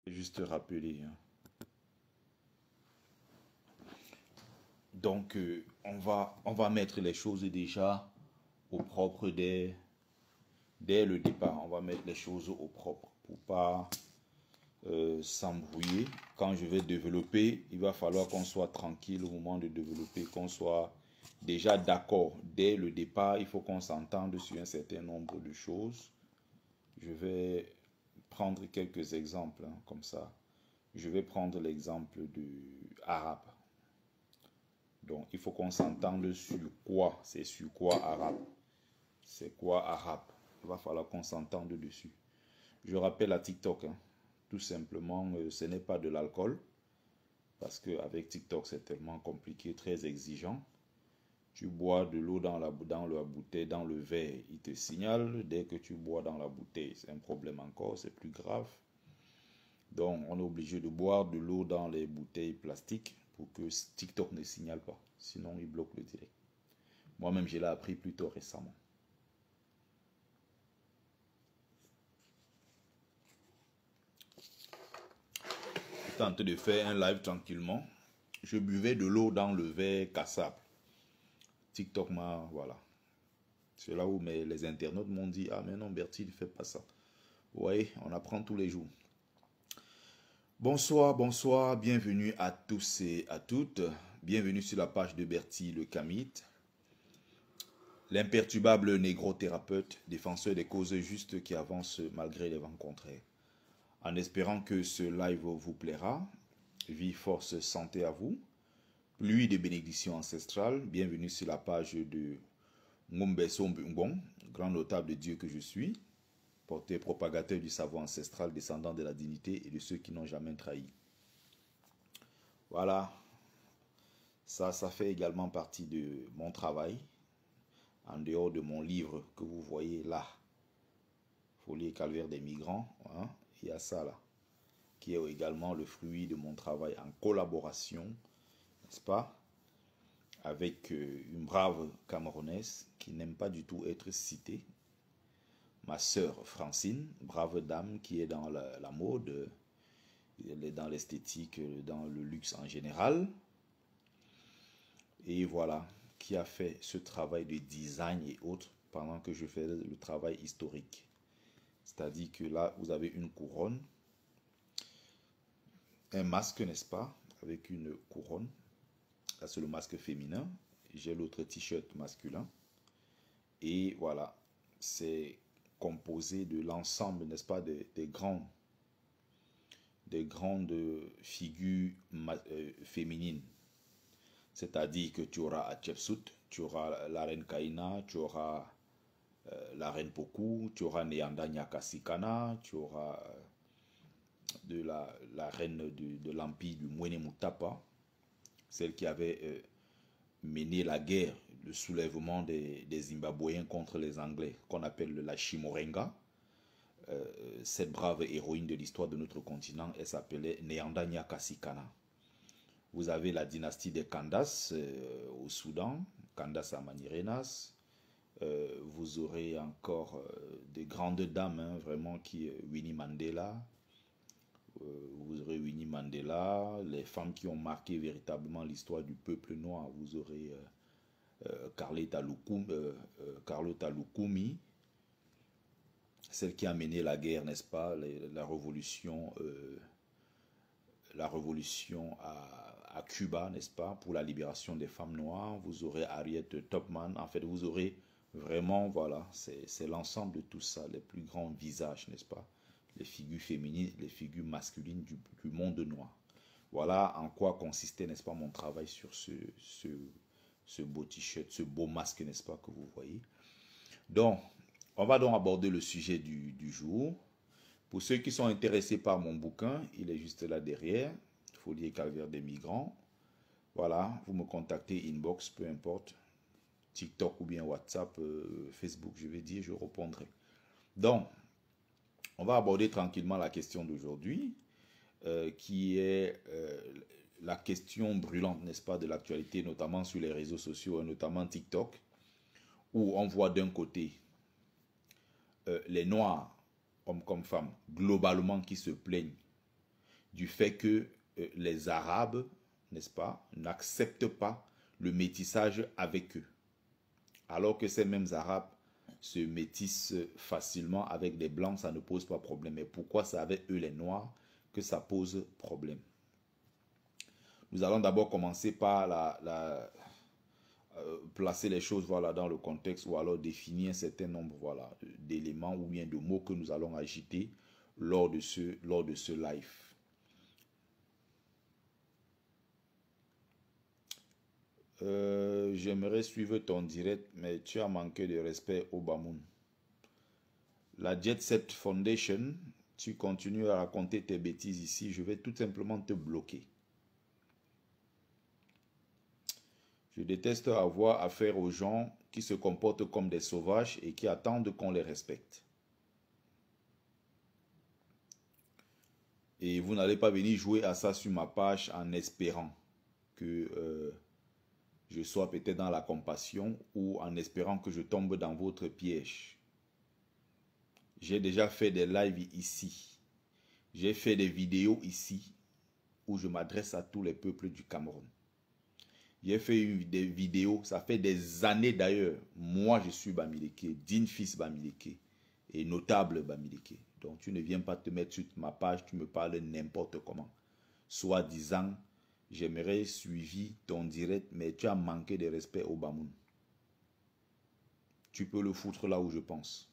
Juste rappeler, hein. Donc, on va mettre les choses déjà au propre dès le départ. On va mettre les choses au propre pour pas s'embrouiller. Quand je vais développer, il va falloir qu'on soit tranquille au moment de développer, qu'on soit déjà d'accord. Dès le départ, il faut qu'on s'entende sur un certain nombre de choses. Je vais prendre quelques exemples, hein, comme ça. Je vais prendre l'exemple du arabe. Donc, il faut qu'on s'entende sur quoi. C'est sur quoi arabe. C'est quoi arabe. Il va falloir qu'on s'entende dessus. Je rappelle à TikTok, hein, tout simplement, ce n'est pas de l'alcool. Parce qu'avec TikTok, c'est tellement compliqué, très exigeant. Tu bois de l'eau dans la bouteille, dans le verre, il te signale. Dès que tu bois dans la bouteille, c'est un problème encore, c'est plus grave. Donc, on est obligé de boire de l'eau dans les bouteilles plastiques pour que TikTok ne signale pas. Sinon, il bloque le direct. Moi-même, je l'ai appris plutôt récemment. J'étais en train de faire un live tranquillement. Je buvais de l'eau dans le verre cassable. TikTok m'a, voilà. C'est là où les internautes m'ont dit, ah mais non, Bertie, ne fais pas ça. Oui, on apprend tous les jours. Bonsoir, bonsoir, bienvenue à tous et à toutes. Bienvenue sur la page de Bertie le Kamite, l'imperturbable négro-thérapeute, défenseur des causes justes qui avance malgré les vents contraires. En espérant que ce live vous plaira, vie, force, santé à vous, pluie de bénédictions ancestrales, bienvenue sur la page de Ngombeso Mbungbong, grand notable de Dieu que je suis, porteur propagateur du savoir ancestral, descendant de la dignité et de ceux qui n'ont jamais trahi. Voilà, ça fait également partie de mon travail, en dehors de mon livre que vous voyez là, Folie et calvaire des migrants, hein, il y a ça là, qui est également le fruit de mon travail en collaboration, n'est-ce pas, avec une brave Camerounaise qui n'aime pas du tout être citée, ma sœur Francine, brave dame qui est dans la mode, elle est dans l'esthétique, dans le luxe en général. Et voilà, qui a fait ce travail de design et autres pendant que je fais le travail historique. C'est-à-dire que là, vous avez une couronne, un masque, n'est-ce pas, avec une couronne. Là, c'est le masque féminin. J'ai l'autre t-shirt masculin. Et voilà, c'est composé de l'ensemble, n'est-ce pas, des grandes figures féminines. C'est-à-dire que tu auras Hatshepsut, tu auras la reine Kaina, tu auras la reine Poku, tu auras Neanda Nyakasikana, tu auras de la reine de l'empire du Mwene Mutapa, celle qui avait mené la guerre, le soulèvement des Zimbabwéens contre les Anglais, qu'on appelle la Chimurenga. Cette brave héroïne de l'histoire de notre continent, elle s'appelait Neanda Nyakasikana. Vous avez la dynastie des Kandas au Soudan, Kandas Amanirenas. Vous aurez encore des grandes dames, hein, vraiment, qui Winnie Mandela. Vous aurez Winnie Mandela, les femmes qui ont marqué véritablement l'histoire du peuple noir. Vous aurez Carlota Lukumi, celle qui a mené la guerre, n'est-ce pas, la révolution à Cuba, n'est-ce pas, pour la libération des femmes noires. Vous aurez Harriet Tubman. En fait, vous aurez vraiment, voilà, c'est l'ensemble de tout ça, les plus grands visages, n'est-ce pas, les figures féminines, les figures masculines du monde noir. Voilà en quoi consistait, n'est-ce pas, mon travail sur ce beau t-shirt, ce beau masque, n'est-ce pas, que vous voyez. Donc, on va donc aborder le sujet du jour. Pour ceux qui sont intéressés par mon bouquin, il est juste là derrière, Folie et calvaire des migrants. Voilà, vous me contactez inbox, peu importe, TikTok ou bien WhatsApp, Facebook, je vais dire, je répondrai. Donc, on va aborder tranquillement la question d'aujourd'hui, qui est la question brûlante, n'est-ce pas, de l'actualité, notamment sur les réseaux sociaux, notamment TikTok, où on voit d'un côté les Noirs, hommes comme femmes, globalement qui se plaignent du fait que les Arabes, n'est-ce pas, n'acceptent pas le métissage avec eux. Alors que ces mêmes Arabes se métissent facilement avec des Blancs, ça ne pose pas problème. Mais pourquoi c'est avec eux les Noirs que ça pose problème? Nous allons d'abord commencer par placer les choses voilà, dans le contexte ou alors définir un certain nombre voilà, d'éléments ou bien de mots que nous allons agiter lors de ce live. J'aimerais suivre ton direct, mais tu as manqué de respect au Bamoun. La Jet Set Foundation, tu continues à raconter tes bêtises ici, je vais tout simplement te bloquer. Je déteste avoir affaire aux gens qui se comportent comme des sauvages et qui attendent qu'on les respecte. Et vous n'allez pas venir jouer à ça sur ma page en espérant que je sois peut-être dans la compassion ou en espérant que je tombe dans votre piège. J'ai déjà fait des lives ici. J'ai fait des vidéos ici où je m'adresse à tous les peuples du Cameroun. J'ai fait des vidéos, ça fait des années d'ailleurs. Moi, je suis Bamileke, digne fils Bamileke et notable Bamileke. Donc, tu ne viens pas te mettre sur ma page, tu me parles n'importe comment. Soit disant, j'aimerais suivre ton direct, mais tu as manqué de respect au Bamoun. Tu peux le foutre là où je pense.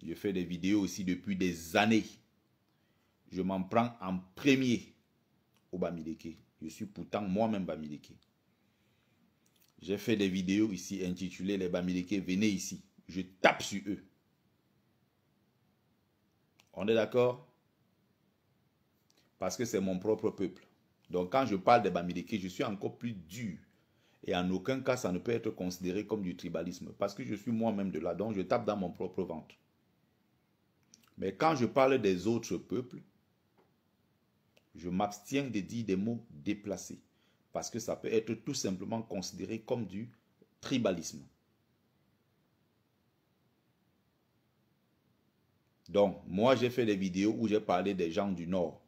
Je fais des vidéos aussi depuis des années. Je m'en prends en premier au Bamileke. Je suis pourtant moi-même Bamileke. J'ai fait des vidéos ici intitulées Les Bamileke, venez ici. Je tape sur eux. On est d'accord? Parce que c'est mon propre peuple. Donc quand je parle des Bamileke, je suis encore plus dur. Et en aucun cas, ça ne peut être considéré comme du tribalisme. Parce que je suis moi-même de là. Donc je tape dans mon propre ventre. Mais quand je parle des autres peuples, je m'abstiens de dire des mots déplacés. Parce que ça peut être tout simplement considéré comme du tribalisme. Donc, moi, j'ai fait des vidéos où j'ai parlé des gens du Nord.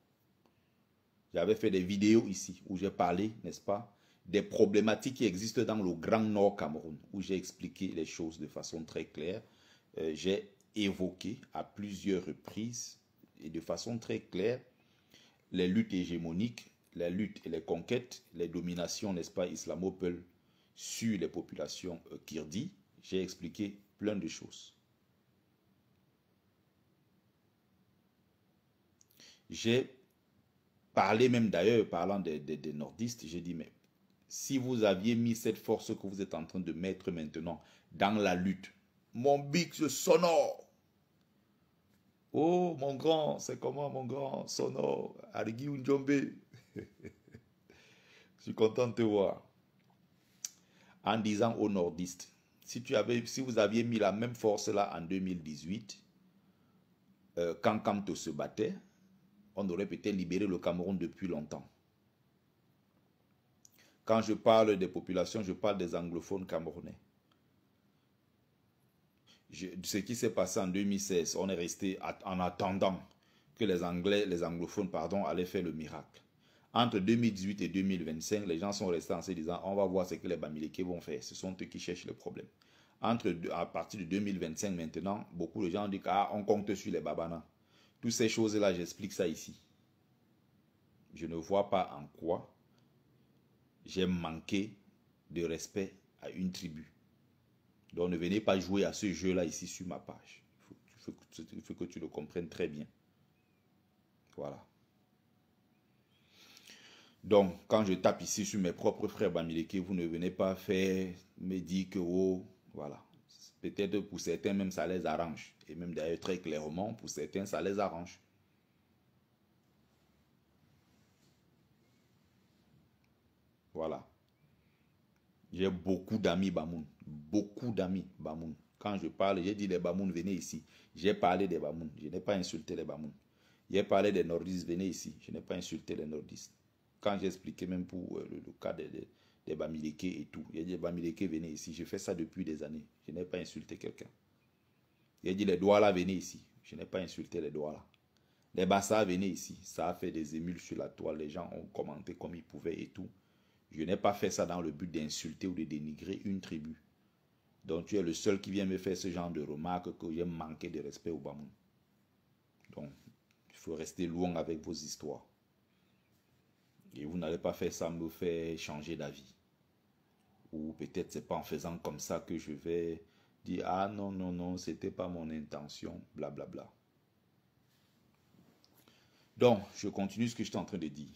J'avais fait des vidéos ici où j'ai parlé, n'est-ce pas, des problématiques qui existent dans le Grand Nord Cameroun, où j'ai expliqué les choses de façon très claire. J'ai évoqué à plusieurs reprises et de façon très claire les luttes hégémoniques, les luttes et les conquêtes, les dominations, n'est-ce pas, islamo-peuls sur les populations kirdi. J'ai expliqué plein de choses. J'ai parlé même d'ailleurs, parlant des nordistes, j'ai dit, mais si vous aviez mis cette force que vous êtes en train de mettre maintenant dans la lutte, mon big sonore. Oh, mon grand, c'est comment mon grand sonore? Arigui Unjombe. Je suis content de te voir. En disant aux nordistes, si vous aviez mis la même force là en 2018, quand Kamto se battait, on aurait peut-être libéré le Cameroun depuis longtemps. Quand je parle des populations, je parle des anglophones camerounais. Ce qui s'est passé en 2016, on est resté en attendant que les anglophones, allaient faire le miracle. Entre 2018 et 2025, les gens sont restés en se disant, on va voir ce que les Bamileke vont faire. Ce sont eux qui cherchent le problème. À partir de 2025 maintenant, beaucoup de gens disent qu'on compte sur les Babana. Toutes ces choses-là, j'explique ça ici. Je ne vois pas en quoi j'ai manqué de respect à une tribu. Donc ne venez pas jouer à ce jeu-là ici sur ma page. Il faut que tu le comprennes très bien. Voilà. Donc, quand je tape ici sur mes propres frères Bamileke, vous ne venez pas me dire que, oh, voilà. Peut-être pour certains, même ça les arrange. Et même d'ailleurs, très clairement, pour certains, ça les arrange. Voilà. J'ai beaucoup d'amis Bamoun. Beaucoup d'amis Bamoun. Quand je parle, j'ai dit les Bamoun, venez ici. J'ai parlé des Bamoun. Je n'ai pas insulté les Bamoun. J'ai parlé des nordistes, venez ici. Je n'ai pas insulté les nordistes. Quand j'ai expliqué même pour le cas des Bamileke et tout, j'ai dit Bamileke, venez ici. Je fais ça depuis des années. Je n'ai pas insulté quelqu'un. J'ai dit les Douala, venez ici. Je n'ai pas insulté les Douala. Les Bassa venaient ici. Ça a fait des émules sur la toile. Les gens ont commenté comme ils pouvaient et tout. Je n'ai pas fait ça dans le but d'insulter ou de dénigrer une tribu. Donc tu es le seul qui vient me faire ce genre de remarques que j'ai manqué de respect au Bamoun. Donc, il faut rester loin avec vos histoires. Et vous n'allez pas faire ça me faire changer d'avis. Ou peut-être c'est pas en faisant comme ça que je vais dire ah non, non, non, c'était pas mon intention, blablabla. Donc, je continue ce que je suis en train de dire.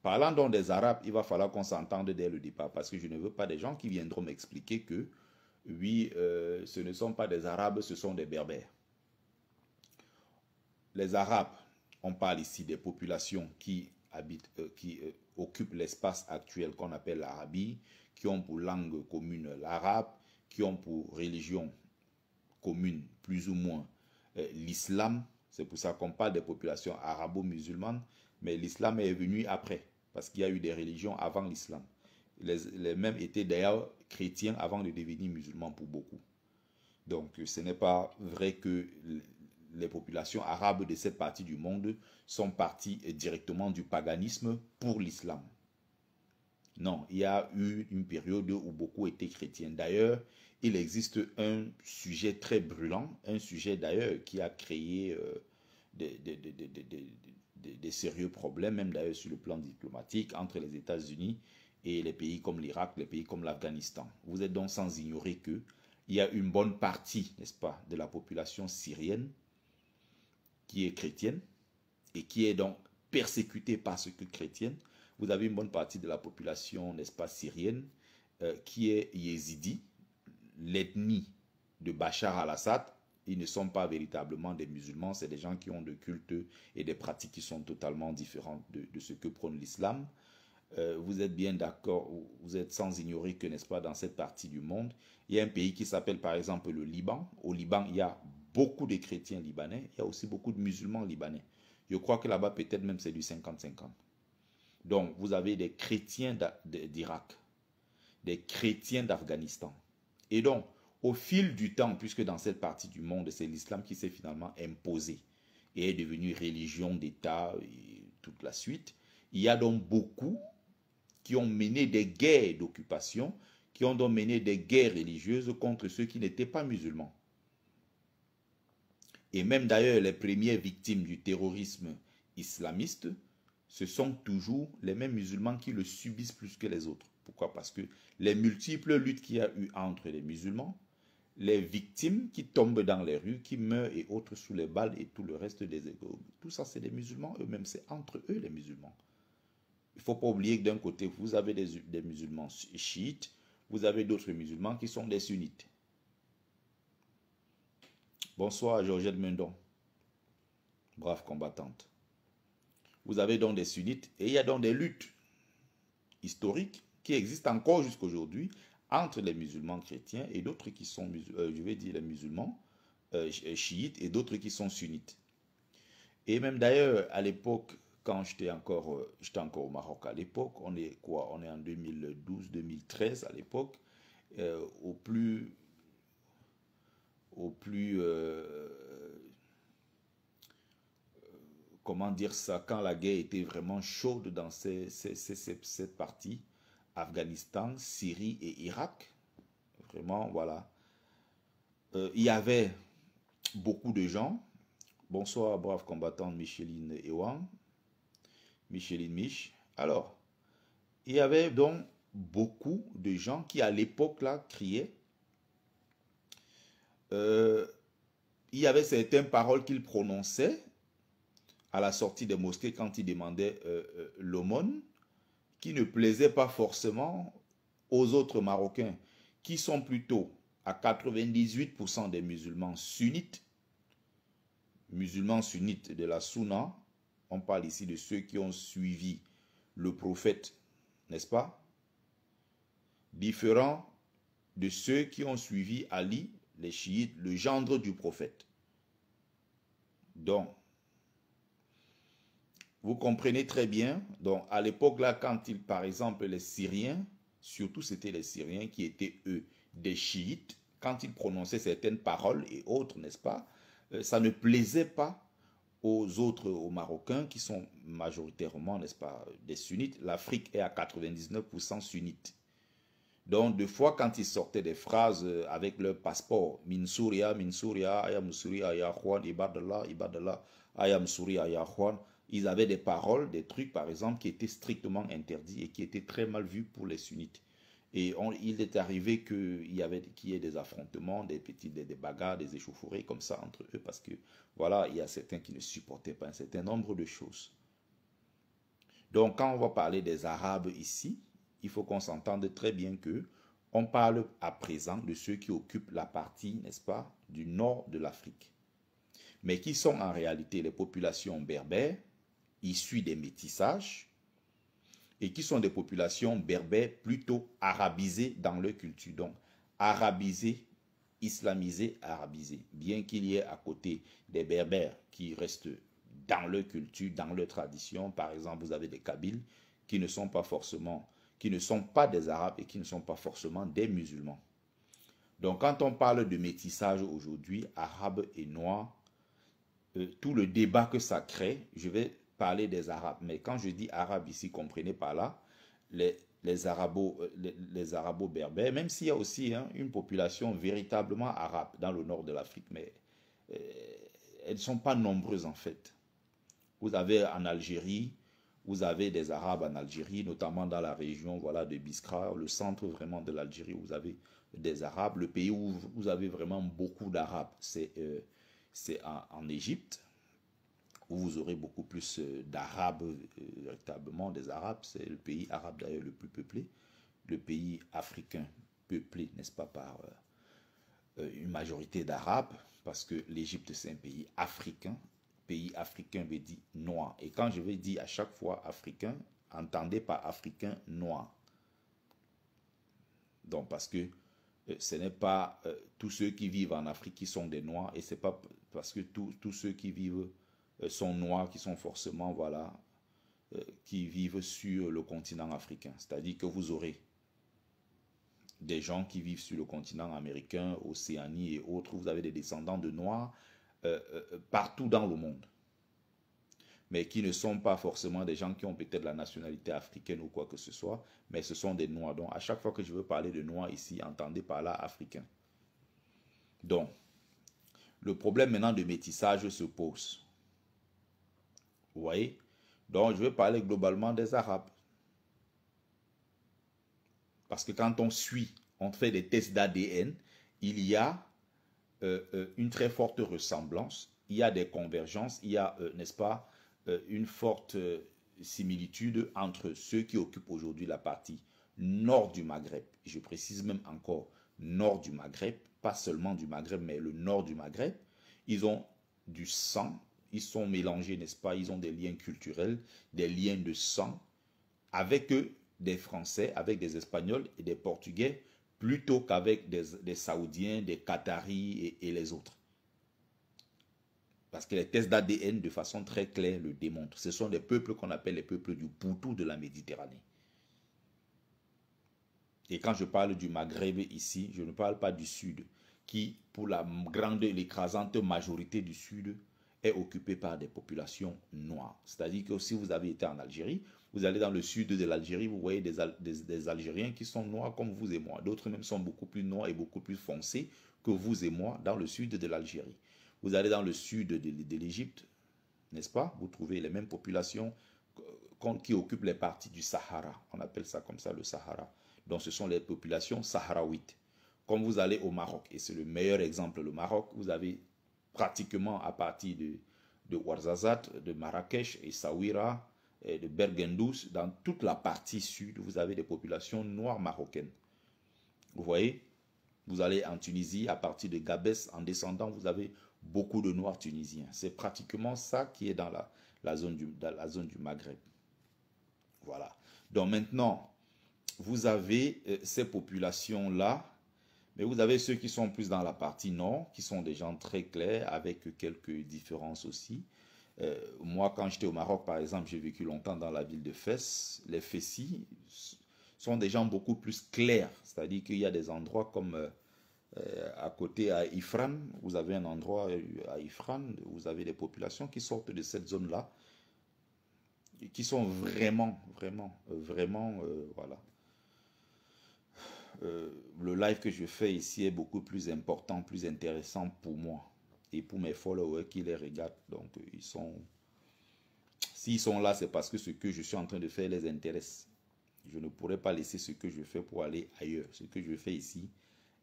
Parlant donc des Arabes, il va falloir qu'on s'entende dès le départ parce que je ne veux pas des gens qui viendront m'expliquer que oui, ce ne sont pas des Arabes, ce sont des Berbères. Les Arabes, on parle ici des populations qui habitent, occupent l'espace actuel qu'on appelle l'Arabie, qui ont pour langue commune l'arabe, qui ont pour religion commune plus ou moins l'islam. C'est pour ça qu'on parle des populations arabo-musulmanes, mais l'islam est venu après, parce qu'il y a eu des religions avant l'islam. Les mêmes étaient d'ailleurs chrétiens avant de devenir musulmans pour beaucoup. Donc ce n'est pas vrai que les populations arabes de cette partie du monde sont parties directement du paganisme pour l'islam. Non, il y a eu une période où beaucoup étaient chrétiens. D'ailleurs, il existe un sujet très brûlant, un sujet d'ailleurs qui a créé des sérieux problèmes, même d'ailleurs sur le plan diplomatique, entre les États-Unis et les pays comme l'Irak, les pays comme l'Afghanistan. Vous êtes donc sans ignorer qu'il y a une bonne partie, n'est-ce pas, de la population syrienne qui est chrétienne et qui est donc persécutée parce que chrétienne. Vous avez une bonne partie de la population, n'est-ce pas, syrienne, qui est yézidi, l'ethnie de Bachar al-Assad. Ils ne sont pas véritablement des musulmans, c'est des gens qui ont des cultes et des pratiques qui sont totalement différentes de ce que prône l'islam. Vous êtes bien d'accord, vous êtes sans ignorer que, n'est-ce pas, dans cette partie du monde, il y a un pays qui s'appelle par exemple le Liban. Au Liban, il y a beaucoup de chrétiens libanais, il y a aussi beaucoup de musulmans libanais. Je crois que là-bas, peut-être même c'est du 50-50. Donc, vous avez des chrétiens d'Irak, des chrétiens d'Afghanistan. Et donc, au fil du temps, puisque dans cette partie du monde, c'est l'islam qui s'est finalement imposé et est devenu religion d'État et toute la suite, il y a donc beaucoup qui ont mené des guerres d'occupation, qui ont donc mené des guerres religieuses contre ceux qui n'étaient pas musulmans. Et même d'ailleurs, les premières victimes du terrorisme islamiste, ce sont toujours les mêmes musulmans qui le subissent plus que les autres. Pourquoi? Parce que les multiples luttes qu'il y a eu entre les musulmans, les victimes qui tombent dans les rues, qui meurent et autres sous les balles et tout le reste des égaux, tout ça c'est des musulmans eux-mêmes, c'est entre eux les musulmans. Il ne faut pas oublier que d'un côté, vous avez des musulmans chiites, vous avez d'autres musulmans qui sont des sunnites. Bonsoir Georgette Mendon, brave combattante. Vous avez donc des sunnites et il y a donc des luttes historiques qui existent encore jusqu'à aujourd'hui entre les musulmans chrétiens et d'autres qui sont, je vais dire les musulmans chiites et d'autres qui sont sunnites. Et même d'ailleurs, à l'époque, quand j'étais encore au Maroc à l'époque, on est quoi? On est en 2012-2013 à l'époque, comment dire ça, quand la guerre était vraiment chaude dans cette partie, Afghanistan, Syrie et Irak, vraiment, voilà. Il y avait beaucoup de gens. Bonsoir, brave combattante Micheline Ewan, Micheline Mich. Alors, il y avait donc beaucoup de gens qui, à l'époque, là, criaient. Il y avait certaines paroles qu'ils prononçaient à la sortie des mosquées quand ils demandaient l'aumône, qui ne plaisait pas forcément aux autres Marocains, qui sont plutôt à 98% des musulmans sunnites de la Sunna. On parle ici de ceux qui ont suivi le prophète, n'est-ce pas? Différent de ceux qui ont suivi Ali, les chiites, le gendre du prophète. Donc, vous comprenez très bien. Donc, à l'époque là, quand par exemple, les Syriens, surtout c'était les Syriens qui étaient, eux, des chiites, quand ils prononçaient certaines paroles et autres, n'est-ce pas, ça ne plaisait pas aux Marocains qui sont majoritairement, n'est-ce pas, des sunnites, l'Afrique est à 99% sunnite. Donc, deux fois, quand ils sortaient des phrases avec leur passeport, Min Souria, Ayam Souria, Ya Juan, Ibadallah, Ibadallah, Ayam Souria, Ya Juan, ils avaient des paroles, des trucs, par exemple, qui étaient strictement interdits et qui étaient très mal vus pour les sunnites. Et il est arrivé qu'il y ait des affrontements, des bagarres, des échauffourées comme ça entre eux, parce que, voilà, il y a certains qui ne supportaient pas un certain nombre de choses. Donc, quand on va parler des Arabes ici, il faut qu'on s'entende très bien que on parle à présent de ceux qui occupent la partie, n'est-ce pas, du nord de l'Afrique, mais qui sont en réalité les populations berbères, issues des métissages, et qui sont des populations berbères plutôt arabisées dans leur culture. Donc, arabisées, islamisées, arabisées. Bien qu'il y ait à côté des berbères qui restent dans leur culture, dans leur tradition. Par exemple, vous avez des Kabyles qui ne sont pas forcément, qui ne sont pas des Arabes et qui ne sont pas forcément des musulmans. Donc, quand on parle de métissage aujourd'hui, arabe et noir, tout le débat que ça crée, je vais parler des Arabes. Mais quand je dis Arabes ici, comprenez par là les Arabo-berbères, même s'il y a aussi une population véritablement arabe dans le nord de l'Afrique, mais elles ne sont pas nombreuses en fait. Vous avez en Algérie, vous avez des Arabes en Algérie, notamment dans la région voilà, de Biskra, le centre vraiment de l'Algérie, où vous avez des Arabes. Le pays où vous avez vraiment beaucoup d'Arabes, c'est en Égypte, où vous aurez beaucoup plus d'Arabes, véritablement des Arabes. C'est le pays arabe d'ailleurs le plus peuplé, le pays africain peuplé, n'est-ce pas, par une majorité d'Arabes, parce que l'Égypte c'est un pays africain. Pays africain veut dire noir. Et quand je vais dire à chaque fois africain, entendez par africain noir. Donc parce que ce n'est pas tous ceux qui vivent en Afrique qui sont des noirs, et c'est pas parce que tous ceux qui vivent sont noirs qui sont forcément, voilà, qui vivent sur le continent africain. C'est-à-dire que vous aurez des gens qui vivent sur le continent américain, Océanie et autres. Vous avez des descendants de noirs partout dans le monde, mais qui ne sont pas forcément des gens qui ont peut-être la nationalité africaine ou quoi que ce soit, mais ce sont des noirs. Donc, à chaque fois que je veux parler de noirs ici, entendez par là africain. Donc, le problème maintenant de métissage se pose. Vous voyez? Donc, je vais parler globalement des Arabes. Parce que quand on suit, on fait des tests d'ADN, il y a une très forte ressemblance, il y a des convergences, il y a, n'est-ce pas, une forte similitude entre ceux qui occupent aujourd'hui la partie nord du Maghreb. Je précise même encore nord du Maghreb, pas seulement du Maghreb, mais le nord du Maghreb. Ils ont du sang, ils sont mélangés, n'est-ce pas, ils ont des liens culturels, des liens de sang avec eux, des Français, avec des Espagnols et des Portugais, plutôt qu'avec des Saoudiens, des Qataris et les autres. Parce que les tests d'ADN, de façon très claire, le démontrent. Ce sont des peuples qu'on appelle les peuples du Poutou de la Méditerranée. Et quand je parle du Maghreb ici, je ne parle pas du Sud, qui, pour la grande, l'écrasante majorité du Sud, est occupé par des populations noires. C'est-à-dire que si vous avez été en Algérie, vous allez dans le sud de l'Algérie, vous voyez des Algériens qui sont noirs comme vous et moi. D'autres même sont beaucoup plus noirs et beaucoup plus foncés que vous et moi dans le sud de l'Algérie. Vous allez dans le sud de l'Égypte, n'est-ce pas? Vous trouvez les mêmes populations qui occupent les parties du Sahara. On appelle ça comme ça le Sahara. Donc ce sont les populations sahraouites. Comme vous allez au Maroc, et c'est le meilleur exemple, le Maroc, vous avez pratiquement à partir de Ouarzazate, de Marrakech et Saouira, et de Bergendous, dans toute la partie sud, vous avez des populations noires marocaines. Vous voyez? Vous allez en Tunisie, à partir de Gabès, en descendant, vous avez beaucoup de noirs tunisiens. C'est pratiquement ça qui est dans la zone du Maghreb. Voilà. Donc maintenant, vous avez ces populations-là, mais vous avez ceux qui sont plus dans la partie nord, qui sont des gens très clairs, avec quelques différences aussi. Moi, quand j'étais au Maroc, par exemple, j'ai vécu longtemps dans la ville de Fès. Les Fessis sont des gens beaucoup plus clairs. C'est-à-dire qu'il y a des endroits comme À côté, à Ifran, vous avez un endroit à Ifran, vous avez des populations qui sortent de cette zone-là, qui sont vraiment, voilà. Le live que je fais ici est beaucoup plus important, plus intéressant pour moi et pour mes followers qui les regardent. Donc, s'ils sont là, c'est parce que ce que je suis en train de faire les intéresse. Je ne pourrais pas laisser ce que je fais pour aller ailleurs. Ce que je fais ici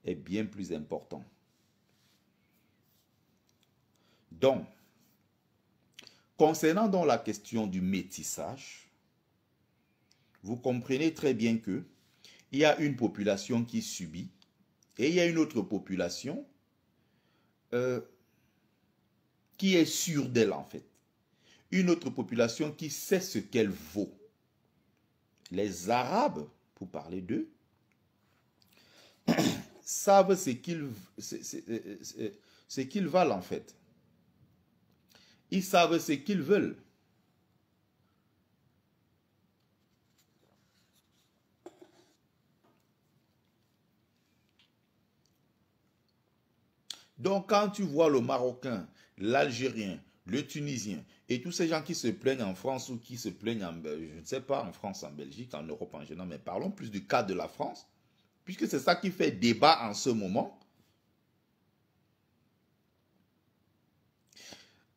est bien plus important. Donc, concernant donc la question du métissage, vous comprenez très bien que il y a une population qui subit et il y a une autre population qui est sûre d'elle en fait. Une autre population qui sait ce qu'elle vaut. Les Arabes, pour parler d'eux, savent ce qu'ils valent en fait. Ils savent ce qu'ils veulent. Donc quand tu vois le Marocain, l'Algérien, le Tunisien et tous ces gens qui se plaignent en France ou qui se plaignent en, je ne sais pas, en France, en Belgique, en Europe en général, mais parlons plus du cas de la France, puisque c'est ça qui fait débat en ce moment.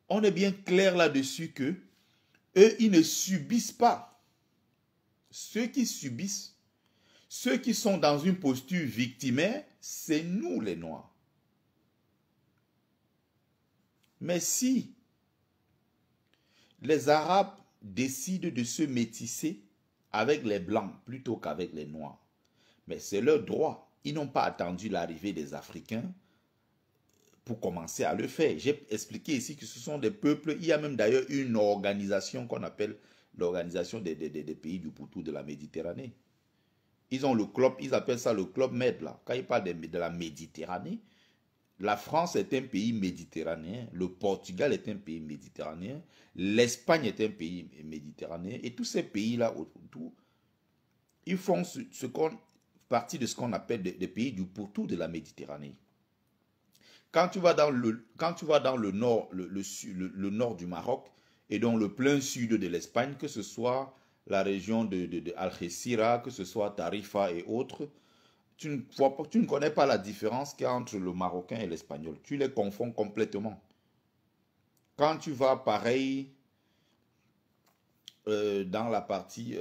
On est bien clair là-dessus que eux, ils ne subissent pas. Ceux qui subissent, ceux qui sont dans une posture victimaire, c'est nous les Noirs. Mais si les Arabes décident de se métisser avec les Blancs plutôt qu'avec les Noirs, mais c'est leur droit. Ils n'ont pas attendu l'arrivée des Africains pour commencer à le faire. J'ai expliqué ici que ce sont des peuples. Il y a même d'ailleurs une organisation qu'on appelle l'organisation des pays du pourtour de la Méditerranée. Ils ont le club, ils appellent ça le club Med là. Quand ils parlent de la Méditerranée, la France est un pays méditerranéen, le Portugal est un pays méditerranéen, l'Espagne est un pays méditerranéen, et tous ces pays-là autour, ils font partie de ce qu'on appelle des pays du pourtour de la Méditerranée. Quand tu vas dans le nord, le nord du Maroc, et donc le plein sud de l'Espagne, que ce soit la région de Algeciras, que ce soit Tarifa et autres, tu ne connais pas la différence qu'il y a entre le marocain et l'espagnol. Tu les confonds complètement. Quand tu vas pareil dans la partie,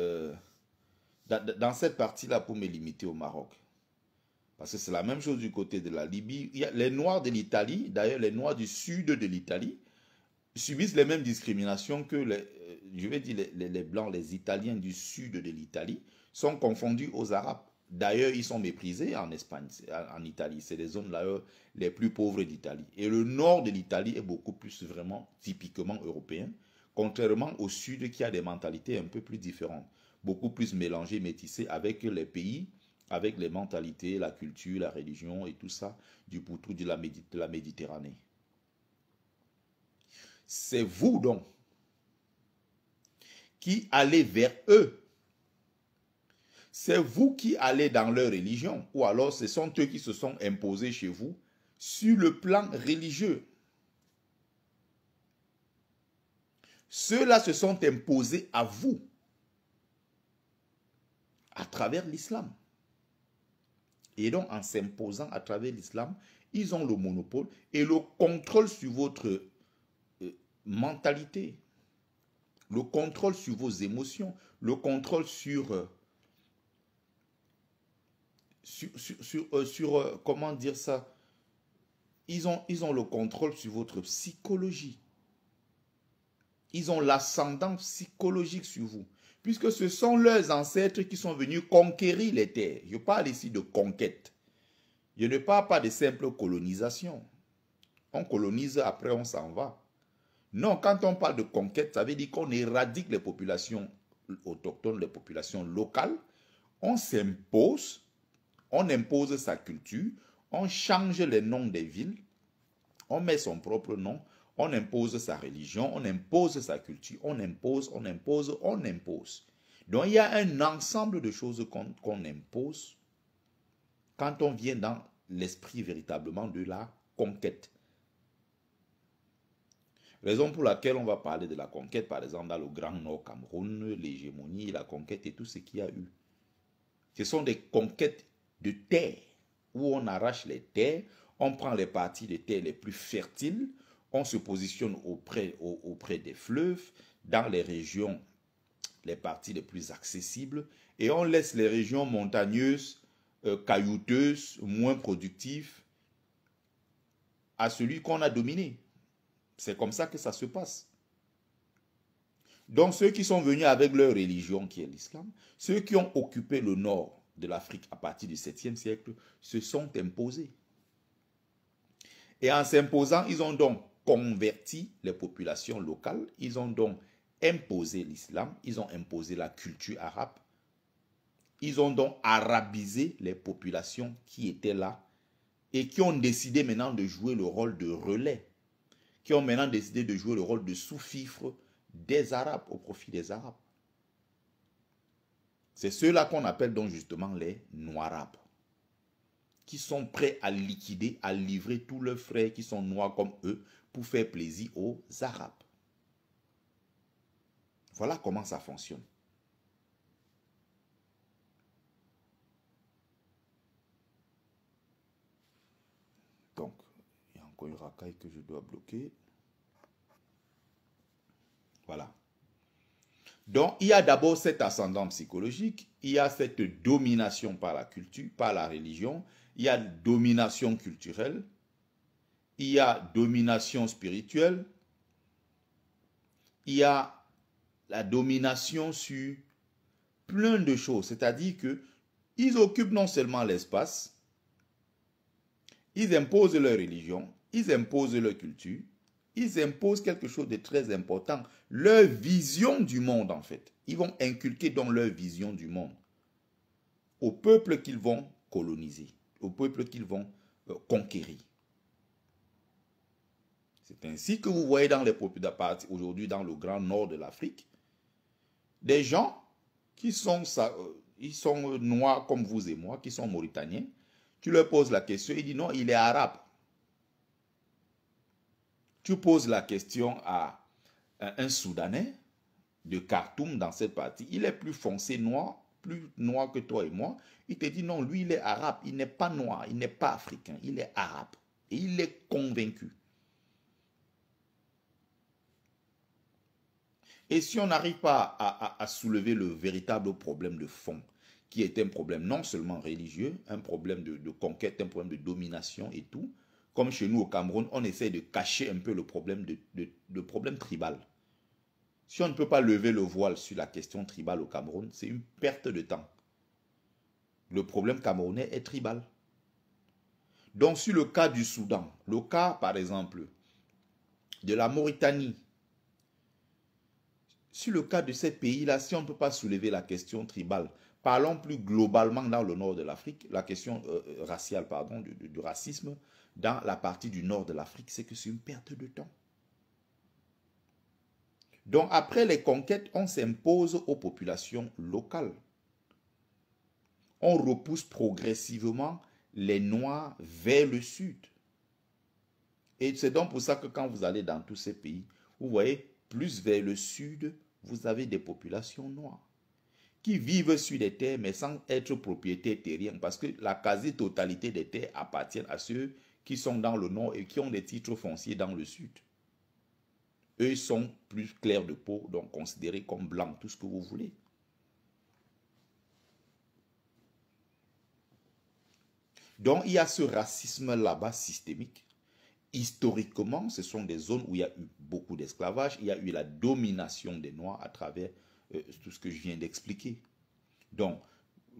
dans cette partie-là pour me limiter au Maroc, parce que c'est la même chose du côté de la Libye. Il y a les Noirs de l'Italie, d'ailleurs les Noirs du sud de l'Italie, subissent les mêmes discriminations que je vais dire les Blancs, les Italiens du sud de l'Italie, sont confondus aux Arabes. D'ailleurs, ils sont méprisés en Espagne, en Italie. C'est les zones là les plus pauvres d'Italie. Et le nord de l'Italie est beaucoup plus vraiment typiquement européen, contrairement au sud qui a des mentalités un peu plus différentes, beaucoup plus mélangées, métissées avec les pays, avec les mentalités, la culture, la religion et tout ça du pourtour de la Méditerranée. C'est vous donc qui allez vers eux. C'est vous qui allez dans leur religion, ou alors ce sont eux qui se sont imposés chez vous sur le plan religieux. Ceux-là se sont imposés à vous à travers l'islam. Et donc en s'imposant à travers l'islam, ils ont le monopole et le contrôle sur votre mentalité, le contrôle sur vos émotions, le contrôle sur comment dire ça, ils ont le contrôle sur votre psychologie. Ils ont l'ascendant psychologique sur vous. Puisque ce sont leurs ancêtres qui sont venus conquérir les terres. Je parle ici de conquête. Je ne parle pas de simple colonisation. On colonise, après on s'en va. Non, quand on parle de conquête, ça veut dire qu'on éradique les populations autochtones, les populations locales. On s'impose. On impose sa culture, on change les noms des villes, on met son propre nom, on impose sa religion, on impose sa culture, on impose. Donc il y a un ensemble de choses qu'on impose quand on vient dans l'esprit véritablement de la conquête. Raison pour laquelle on va parler de la conquête, par exemple, dans le Grand Nord Cameroun, l'hégémonie, la conquête et tout ce qu'il y a eu. Ce sont des conquêtes de terre, où on arrache les terres, on prend les parties de terre les plus fertiles, on se positionne auprès des fleuves, dans les régions, les parties les plus accessibles, et on laisse les régions montagneuses, caillouteuses, moins productives, à celui qu'on a dominé. C'est comme ça que ça se passe. Donc ceux qui sont venus avec leur religion qui est l'islam, ceux qui ont occupé le nord de l'Afrique à partir du 7e siècle, se sont imposés. Et en s'imposant, ils ont donc converti les populations locales, ils ont donc imposé l'islam, ils ont imposé la culture arabe, ils ont donc arabisé les populations qui étaient là et qui ont décidé maintenant de jouer le rôle de relais, qui ont maintenant décidé de jouer le rôle de sous-fifre des Arabes au profit des Arabes. C'est ceux-là qu'on appelle donc justement les Noirs-Arabes, qui sont prêts à liquider, à livrer tous leurs frères qui sont noirs comme eux pour faire plaisir aux Arabes. Voilà comment ça fonctionne. Donc, il y a encore une racaille que je dois bloquer. Voilà. Donc, il y a d'abord cet ascendant psychologique, il y a cette domination par la culture, par la religion, il y a domination culturelle, il y a domination spirituelle, il y a la domination sur plein de choses. C'est-à-dire qu'ils occupent non seulement l'espace, ils imposent leur religion, ils imposent leur culture, ils imposent quelque chose de très important, leur vision du monde en fait. Ils vont inculquer dans leur vision du monde au peuple qu'ils vont coloniser, au peuple qu'ils vont conquérir. C'est ainsi que vous voyez dans les peuples aujourd'hui dans le grand nord de l'Afrique, des gens qui sont, ils sont noirs comme vous et moi, qui sont mauritaniens. Tu leur poses la question, ils disent non, il est arabe. Tu poses la question à un Soudanais de Khartoum dans cette partie, il est plus foncé noir, plus noir que toi et moi. Il te dit non, lui il est arabe, il n'est pas noir, il n'est pas africain, il est arabe. Et il est convaincu. Et si on n'arrive pas à soulever le véritable problème de fond, qui est un problème non seulement religieux, un problème de conquête, un problème de domination et tout, comme chez nous au Cameroun, on essaie de cacher un peu le problème, problème tribal. Si on ne peut pas lever le voile sur la question tribale au Cameroun, c'est une perte de temps. Le problème camerounais est tribal. Donc sur le cas du Soudan, le cas par exemple de la Mauritanie, sur le cas de ces pays-là, si on ne peut pas soulever la question tribale, parlons plus globalement dans le nord de l'Afrique, la question raciale, pardon, du racisme, dans la partie du nord de l'Afrique, c'est que c'est une perte de temps. Donc après les conquêtes, on s'impose aux populations locales. On repousse progressivement les Noirs vers le sud. Et c'est donc pour ça que quand vous allez dans tous ces pays, vous voyez, plus vers le sud, vous avez des populations noires qui vivent sur des terres mais sans être propriétaires terriens parce que la quasi-totalité des terres appartiennent à ceux qui sont dans le nord et qui ont des titres fonciers dans le sud. Eux sont plus clairs de peau, donc considérés comme blancs, tout ce que vous voulez. Donc il y a ce racisme là-bas systémique. Historiquement, ce sont des zones où il y a eu beaucoup d'esclavage, il y a eu la domination des Noirs à travers tout ce que je viens d'expliquer. Donc,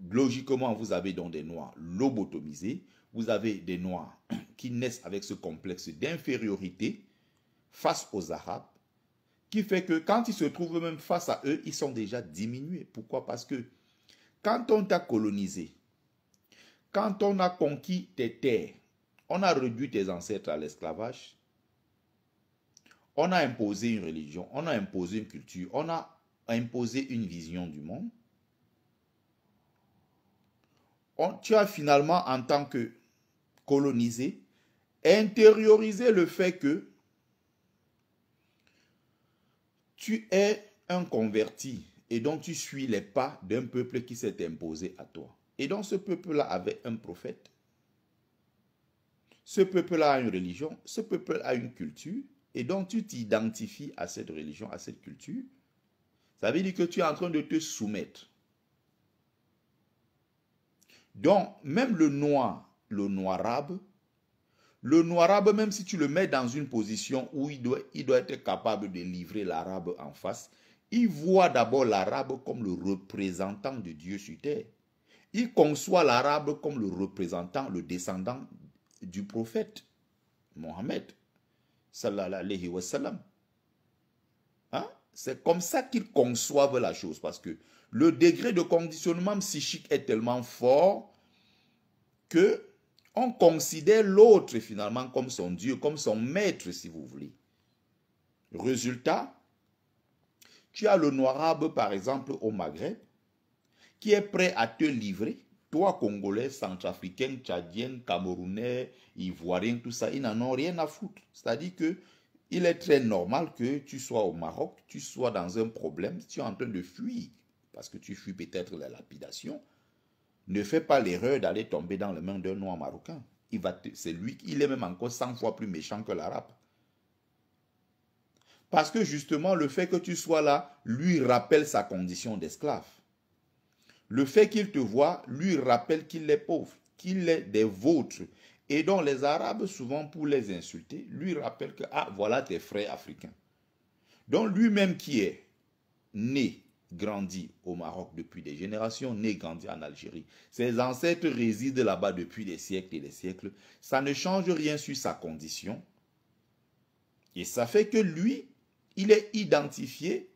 logiquement, vous avez donc des Noirs lobotomisés, vous avez des Noirs qui naissent avec ce complexe d'infériorité face aux Arabes, qui fait que quand ils se trouvent même face à eux, ils sont déjà diminués. Pourquoi? Parce que quand on t'a colonisé, quand on a conquis tes terres, on a réduit tes ancêtres à l'esclavage, on a imposé une religion, on a imposé une culture, on a imposé une vision du monde. Tu as finalement, en tant que coloniser, intérioriser le fait que tu es un converti et donc tu suis les pas d'un peuple qui s'est imposé à toi. Et donc ce peuple-là avait un prophète, ce peuple-là a une religion, ce peuple a une culture, et donc tu t'identifies à cette religion, à cette culture. Ça veut dire que tu es en train de te soumettre. Donc, même le noirabe, même si tu le mets dans une position où il doit être capable de livrer l'arabe en face, il voit d'abord l'arabe comme le représentant de Dieu sur terre. Il conçoit l'arabe comme le représentant, le descendant du prophète Mohammed, sallallahu alayhi wa sallam. Hein? C'est comme ça qu'ils conçoivent la chose, parce que le degré de conditionnement psychique est tellement fort que on considère l'autre finalement comme son Dieu, comme son maître, si vous voulez. Résultat, tu as le noirabe, par exemple, au Maghreb, qui est prêt à te livrer. Toi, Congolais, Centrafricain, Tchadien, Camerounais, Ivoirien, tout ça, ils n'en ont rien à foutre. C'est-à-dire que il est très normal que tu sois au Maroc, tu sois dans un problème, tu es en train de fuir, parce que tu fuis peut-être la lapidation. Ne fais pas l'erreur d'aller tomber dans les mains d'un noir marocain. C'est lui, il est même encore 100 fois plus méchant que l'arabe. Parce que justement, le fait que tu sois là, lui rappelle sa condition d'esclave. Le fait qu'il te voit, lui rappelle qu'il est pauvre, qu'il est des vôtres. Et donc les Arabes, souvent pour les insulter, lui rappellent que, ah, voilà tes frères africains. Donc lui-même qui est né, grandi au Maroc depuis des générations, né, grandi en Algérie. Ses ancêtres résident là-bas depuis des siècles et des siècles. Ça ne change rien sur sa condition. Et ça fait que lui, il est identifié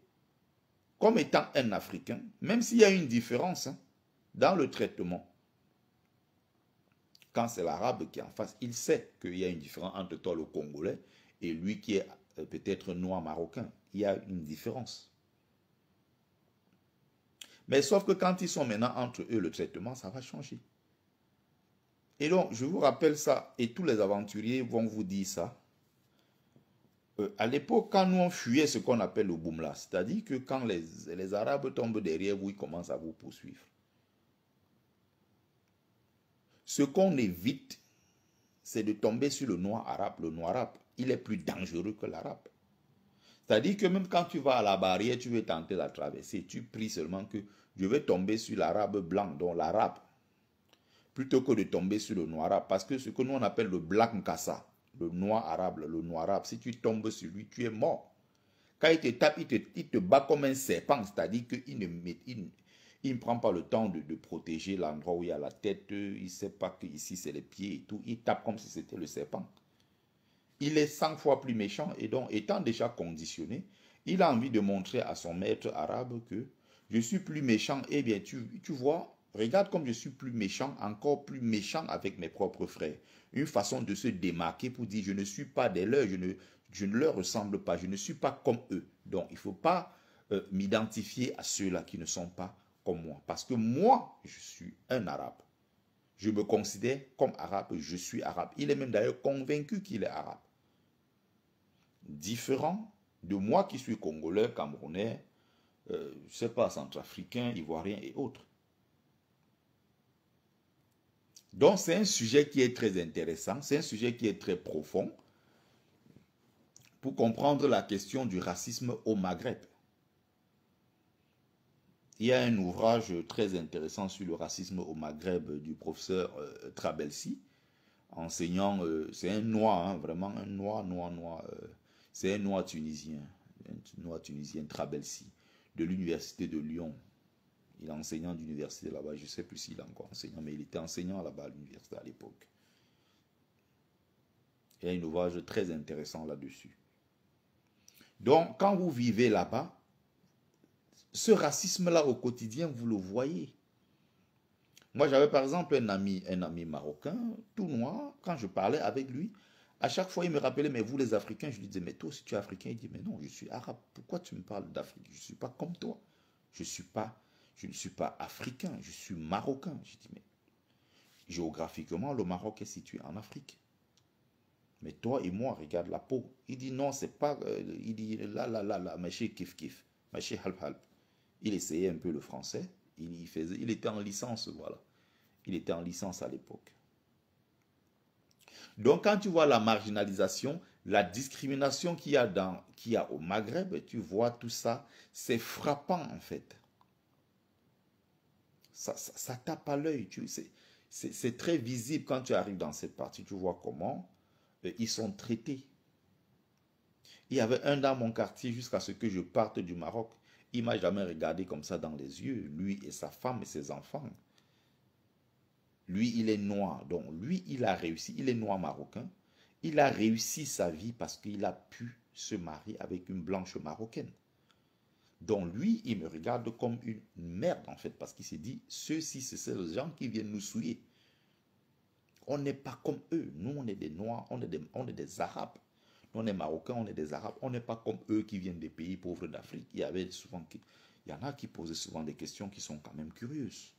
comme étant un Africain, même s'il y a une différence dans le traitement. Quand c'est l'arabe qui est en face, il sait qu'il y a une différence entre toi, le Congolais, et lui qui est peut-être noir marocain. Il y a une différence. Mais sauf que quand ils sont maintenant entre eux, le traitement, ça va changer. Et donc, je vous rappelle ça, et tous les aventuriers vont vous dire ça. À l'époque, quand nous on fuyait ce qu'on appelle le boumla, c'est-à-dire que quand les Arabes tombent derrière vous, ils commencent à vous poursuivre. Ce qu'on évite, c'est de tomber sur le noir arabe. Le noir arabe, il est plus dangereux que l'arabe. C'est-à-dire que même quand tu vas à la barrière, tu veux tenter de la traverser, tu pries seulement que je vais tomber sur l'arabe blanc, donc l'arabe, plutôt que de tomber sur le noir arabe. Parce que ce que nous on appelle le black nkassa, le noir arabe, si tu tombes sur lui, tu es mort. Quand il te tape, il te bat comme un serpent, c'est-à-dire qu'il ne prend pas le temps de protéger l'endroit où il y a la tête, il ne sait pas que ici c'est les pieds et tout, il tape comme si c'était le serpent. Il est 100 fois plus méchant et donc, étant déjà conditionné, il a envie de montrer à son maître arabe que je suis plus méchant. Eh bien, tu vois, regarde comme je suis plus méchant, encore plus méchant avec mes propres frères. Une façon de se démarquer pour dire je ne suis pas des leurs, je ne leur ressemble pas, je ne suis pas comme eux. Donc, il ne faut pas m'identifier à ceux-là qui ne sont pas comme moi. Parce que moi, je suis un arabe. Je me considère comme arabe, je suis arabe. Il est même d'ailleurs convaincu qu'il est arabe. Différent de moi qui suis congolais, camerounais, je ne sais pas, centrafricain, ivoirien et autres. Donc c'est un sujet qui est très intéressant, c'est un sujet qui est très profond pour comprendre la question du racisme au Maghreb. Il y a un ouvrage très intéressant sur le racisme au Maghreb du professeur Trabelsi, enseignant, c'est un noir, hein, vraiment un noir, c'est un noir tunisien Trabelsi, de l'université de Lyon. Il est enseignant d'université là-bas, je ne sais plus s'il est encore enseignant, mais il était enseignant là-bas à l'université à l'époque. Il y a un ouvrage très intéressant là-dessus. Donc, quand vous vivez là-bas, ce racisme-là au quotidien, vous le voyez. Moi, j'avais par exemple un ami marocain, tout noir, quand je parlais avec lui, à chaque fois, il me rappelait, mais vous les Africains, je lui disais, mais toi aussi tu es Africain. Il dit, mais non, je suis arabe. Pourquoi tu me parles d'Afrique? Je ne suis pas comme toi. Je ne suis pas africain, je suis marocain. Je dis, mais géographiquement, le Maroc est situé en Afrique. Mais toi et moi, regarde la peau. Il dit non, c'est pas. Il dit là, maché kif kif, maché halp halp. Il essayait un peu le français. Il était en licence, voilà. Il était en licence à l'époque. Donc, quand tu vois la marginalisation, la discrimination qu'il y a au Maghreb, tu vois tout ça, c'est frappant en fait. Ça tape à l'œil. C'est très visible quand tu arrives dans cette partie. Tu vois comment ils sont traités. Il y avait un dans mon quartier jusqu'à ce que je parte du Maroc. Il m'a jamais regardé comme ça dans les yeux, lui et sa femme et ses enfants. Lui, il est noir. Donc, lui, il a réussi. Il est noir marocain. Il a réussi sa vie parce qu'il a pu se marier avec une blanche marocaine. Donc, lui, il me regarde comme une merde, en fait, parce qu'il s'est dit, ceux-ci, c'est les gens qui viennent nous souiller. On n'est pas comme eux. Nous, on est des Noirs, on est des Arabes. Nous, on est Marocains, on est des Arabes. On n'est pas comme eux qui viennent des pays pauvres d'Afrique. Il y en a qui posaient souvent des questions qui sont quand même curieuses.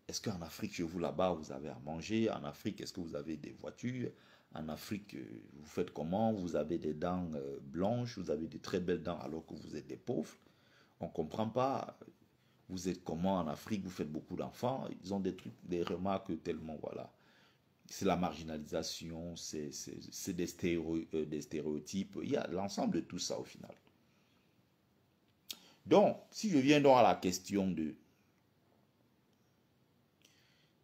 Est-ce qu'en Afrique, chez vous là-bas, vous avez à manger? En Afrique, est-ce que vous avez des voitures? En Afrique, vous faites comment? Vous avez des dents blanches, vous avez de très belles dents alors que vous êtes des pauvres. On ne comprend pas. Vous êtes comment en Afrique? Vous faites beaucoup d'enfants. Ils ont des trucs, des remarques tellement, voilà. C'est la marginalisation, c'est des stéréotypes. Il y a l'ensemble de tout ça au final. Donc, si je viens donc à la question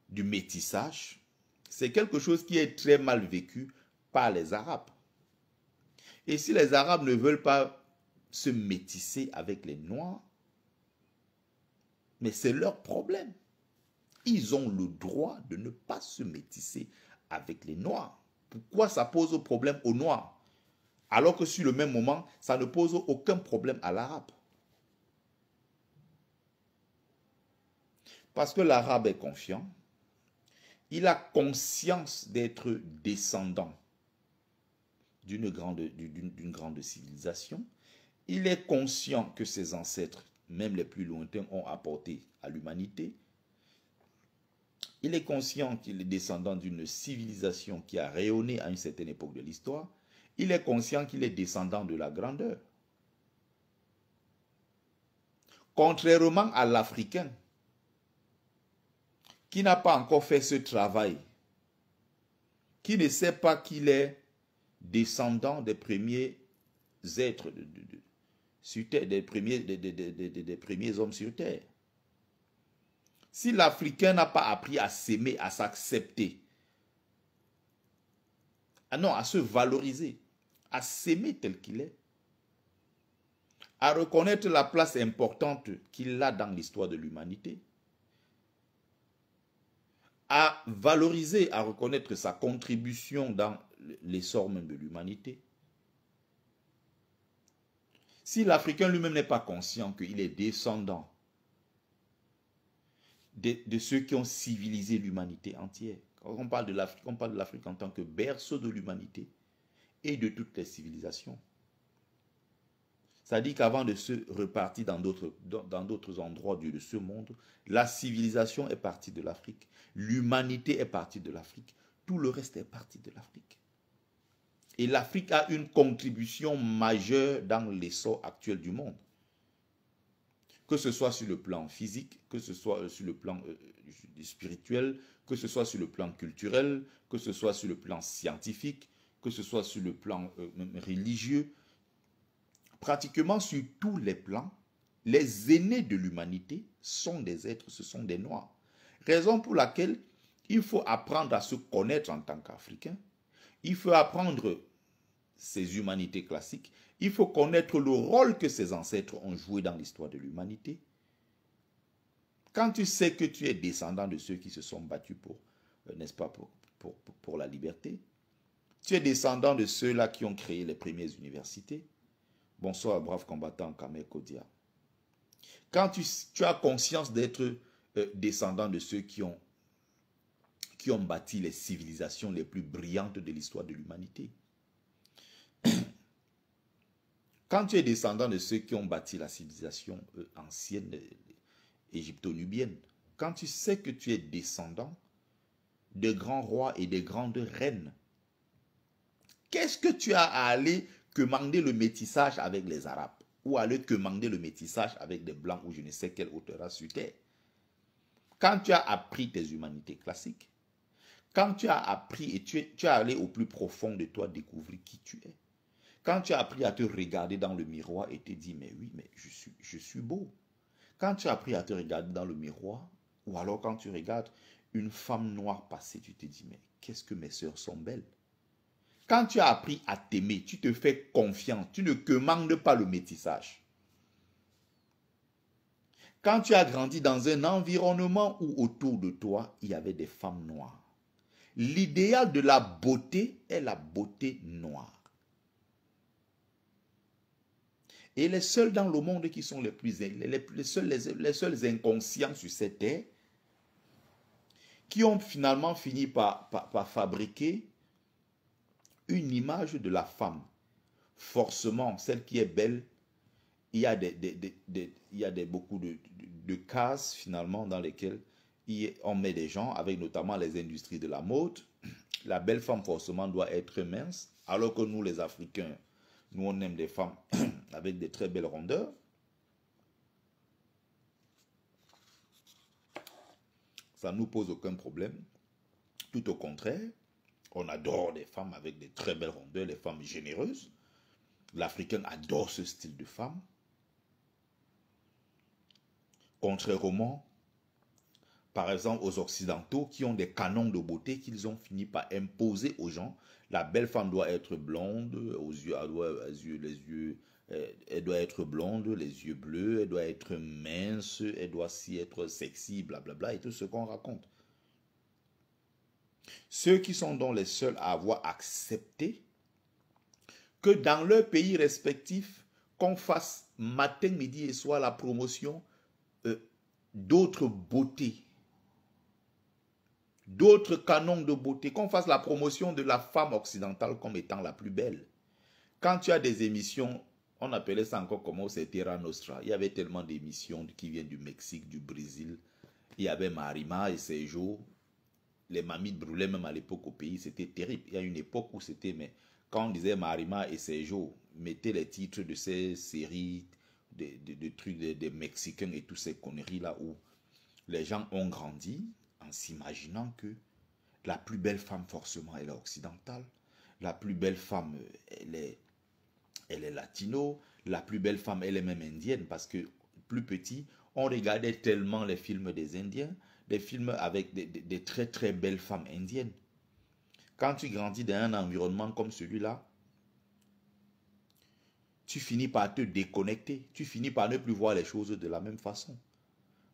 du métissage, c'est quelque chose qui est très mal vécu par les Arabes. Et si les Arabes ne veulent pas se métisser avec les Noirs, mais c'est leur problème. Ils ont le droit de ne pas se métisser avec les Noirs. Pourquoi ça pose problème aux Noirs? Alors que sur le même moment, ça ne pose aucun problème à l'Arabe. Parce que l'Arabe est confiant. Il a conscience d'être descendant d'une grande civilisation. Il est conscient que ses ancêtres, même les plus lointains, ont apporté à l'humanité. Il est conscient qu'il est descendant d'une civilisation qui a rayonné à une certaine époque de l'histoire. Il est conscient qu'il est descendant de la grandeur. Contrairement à l'Africain, qui n'a pas encore fait ce travail, qui ne sait pas qu'il est descendant des premiers êtres sur Terre, des premiers hommes sur Terre. Si l'Africain n'a pas appris à s'aimer, à s'accepter, à se valoriser, à s'aimer tel qu'il est, à reconnaître la place importante qu'il a dans l'histoire de l'humanité, à valoriser, à reconnaître sa contribution dans l'essor même de l'humanité. Si l'Africain lui-même n'est pas conscient qu'il est descendant de ceux qui ont civilisé l'humanité entière, quand on parle de l'Afrique en tant que berceau de l'humanité et de toutes les civilisations. C'est-à-dire qu'avant de se repartir dans d'autres endroits de ce monde, la civilisation est partie de l'Afrique. L'humanité est partie de l'Afrique. Tout le reste est parti de l'Afrique. Et l'Afrique a une contribution majeure dans l'essor actuel du monde. Que ce soit sur le plan physique, que ce soit sur le plan spirituel, que ce soit sur le plan culturel, que ce soit sur le plan scientifique, que ce soit sur le plan religieux. Pratiquement sur tous les plans, les aînés de l'humanité sont des êtres, ce sont des Noirs. Raison pour laquelle il faut apprendre à se connaître en tant qu'Africain. Il faut apprendre ces humanités classiques. Il faut connaître le rôle que ses ancêtres ont joué dans l'histoire de l'humanité. Quand tu sais que tu es descendant de ceux qui se sont battus n'est-ce pas, pour la liberté, tu es descendant de ceux-là qui ont créé les premières universités. Bonsoir, brave combattant Kamel Kodia. Quand tu as conscience d'être descendant de ceux qui ont bâti les civilisations les plus brillantes de l'histoire de l'humanité, quand tu es descendant de ceux qui ont bâti la civilisation ancienne égypto-nubienne, quand tu sais que tu es descendant de grands rois et de grandes reines. Qu'est-ce que tu as à aller commander le métissage avec les Arabes? Ou aller commander le métissage avec des Blancs ou je ne sais quelle autre race sur terre? Quand tu as appris tes humanités classiques, quand tu as appris et tu es allé au plus profond de toi découvrir qui tu es, quand tu as appris à te regarder dans le miroir et te dire, mais oui, mais je suis beau. Quand tu as appris à te regarder dans le miroir, ou alors quand tu regardes une femme noire passer, tu te dis, mais qu'est-ce que mes sœurs sont belles. Quand tu as appris à t'aimer, tu te fais confiance, tu ne commandes pas le métissage. Quand tu as grandi dans un environnement où autour de toi, il y avait des femmes noires, l'idéal de la beauté est la beauté noire. Et les seuls dans le monde qui sont les seuls inconscients sur cette terre, qui ont finalement fini par fabriquer une image de la femme. Forcément, celle qui est belle, il y a beaucoup de cases finalement dans lesquelles on met des gens, avec notamment les industries de la mode. La belle femme forcément doit être mince, alors que nous les Africains, nous on aime des femmes avec des très belles rondeurs. Ça ne nous pose aucun problème. Tout au contraire, on adore des femmes avec des très belles rondeurs, les femmes généreuses. L'Africain adore ce style de femme. Contrairement, par exemple, aux Occidentaux qui ont des canons de beauté qu'ils ont fini par imposer aux gens. La belle femme doit être blonde, elle doit être blonde, les yeux bleus, elle doit être mince, elle doit aussi être sexy, blablabla, et tout ce qu'on raconte. Ceux qui sont donc les seuls à avoir accepté que dans leur pays respectif, qu'on fasse matin, midi et soir la promotion d'autres beautés, d'autres canons de beauté, qu'on fasse la promotion de la femme occidentale comme étant la plus belle. Quand tu as des émissions, on appelait ça encore comment, c'est Terra Nostra. Il y avait tellement d'émissions qui viennent du Mexique, du Brésil. Il y avait Marima et Sergio. Les mamites brûlaient même à l'époque au pays, c'était terrible. Il y a une époque où c'était, mais quand on disait Marima et Sergio, mettez les titres de ces séries, de trucs des Mexicains et toutes ces conneries-là où les gens ont grandi en s'imaginant que la plus belle femme, forcément, elle est occidentale. La plus belle femme, elle est latino. La plus belle femme, elle est même indienne parce que plus petit, on regardait tellement les films des Indiens, des films avec des très très belles femmes indiennes. Quand tu grandis dans un environnement comme celui-là, tu finis par te déconnecter. Tu finis par ne plus voir les choses de la même façon.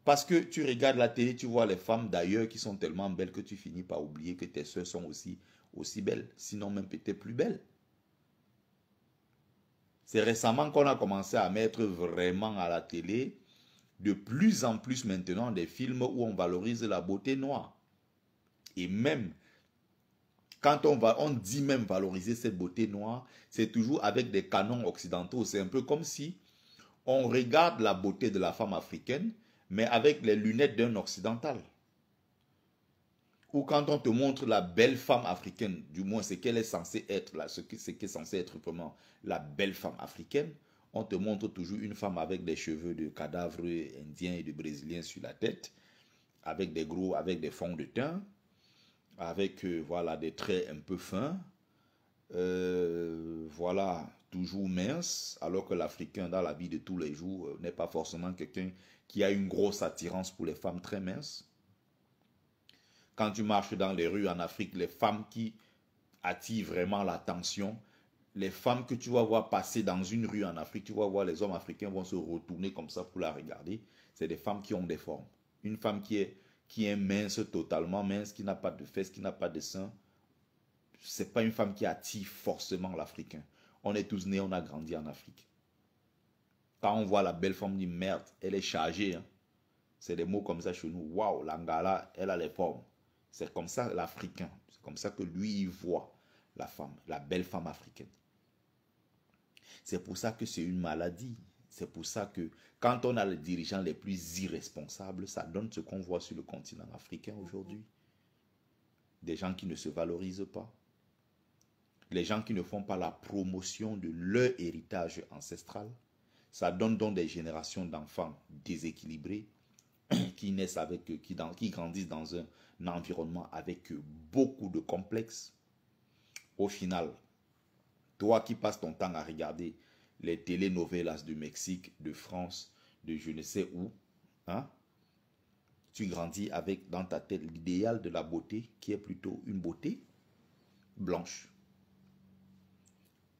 Parce que tu regardes la télé, tu vois les femmes d'ailleurs qui sont tellement belles que tu finis par oublier que tes soeurs sont aussi belles, sinon même peut-être plus belles. C'est récemment qu'on a commencé à mettre vraiment à la télé de plus en plus maintenant des films où on valorise la beauté noire. Et même, quand on dit même valoriser cette beauté noire, c'est toujours avec des canons occidentaux. C'est un peu comme si on regarde la beauté de la femme africaine, mais avec les lunettes d'un occidental. Ou quand on te montre la belle femme africaine, du moins ce qu'elle est censée être, ce qui est censé être vraiment la belle femme africaine, on te montre toujours une femme avec des cheveux de cadavres indiens et de brésiliens sur la tête, avec des fonds de teint, avec voilà, des traits un peu fins, voilà, toujours mince, alors que l'Africain dans la vie de tous les jours n'est pas forcément quelqu'un qui a une grosse attirance pour les femmes très minces. Quand tu marches dans les rues en Afrique, les femmes qui attirent vraiment l'attention, les femmes que tu vas voir passer dans une rue en Afrique, tu vas voir les hommes africains vont se retourner comme ça pour la regarder. C'est des femmes qui ont des formes. Une femme qui est mince, totalement mince, qui n'a pas de fesses, qui n'a pas de seins, c'est pas une femme qui attire forcément l'Africain. On est tous nés, on a grandi en Afrique. Quand on voit la belle femme, on dit merde, elle est chargée. Hein. C'est des mots comme ça chez nous. Waouh, l'Angala, elle a les formes. C'est comme ça l'Africain. C'est comme ça que lui, il voit la femme, la belle femme africaine. C'est pour ça que c'est une maladie. C'est pour ça que quand on a les dirigeants les plus irresponsables, ça donne ce qu'on voit sur le continent africain aujourd'hui. des gens qui ne se valorisent pas, les gens qui ne font pas la promotion de leur héritage ancestral. Ça donne donc des générations d'enfants déséquilibrés qui naissent avec, qui grandissent dans un environnement avec beaucoup de complexes. Au final, toi qui passes ton temps à regarder les telenovelas du Mexique, de France, de je ne sais où, hein, tu grandis avec dans ta tête l'idéal de la beauté qui est plutôt une beauté blanche.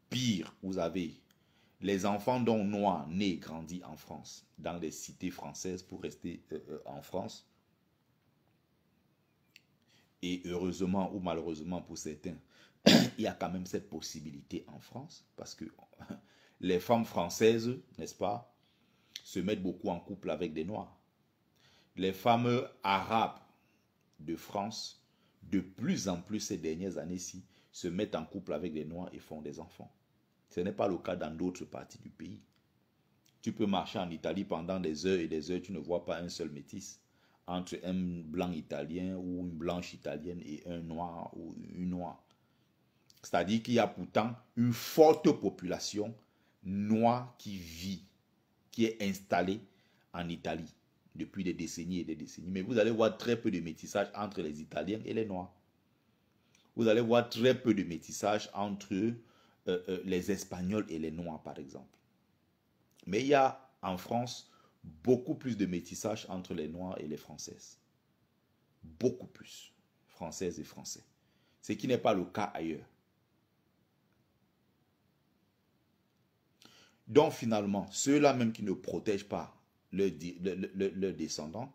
Pire, vous avez les enfants dont noirs nés grandis en France, dans les cités françaises pour rester en France. Et heureusement ou malheureusement pour certains, il y a quand même cette possibilité en France parce que les femmes françaises, n'est-ce pas, se mettent beaucoup en couple avec des noirs. Les femmes arabes de France, de plus en plus ces dernières années-ci, se mettent en couple avec des noirs et font des enfants. Ce n'est pas le cas dans d'autres parties du pays. Tu peux marcher en Italie pendant des heures et des heures, tu ne vois pas un seul métis entre un blanc italien ou une blanche italienne et un noir ou une noire. C'est-à-dire qu'il y a pourtant une forte population noire qui vit, qui est installée en Italie depuis des décennies et des décennies. Mais vous allez voir très peu de métissage entre les Italiens et les Noirs. Vous allez voir très peu de métissage entre les Espagnols et les Noirs, par exemple. Mais il y a en France beaucoup plus de métissage entre les Noirs et les Françaises. Beaucoup plus. Françaises et Français. Ce qui n'est pas le cas ailleurs. Donc finalement, ceux-là même qui ne protègent pas leurs descendants,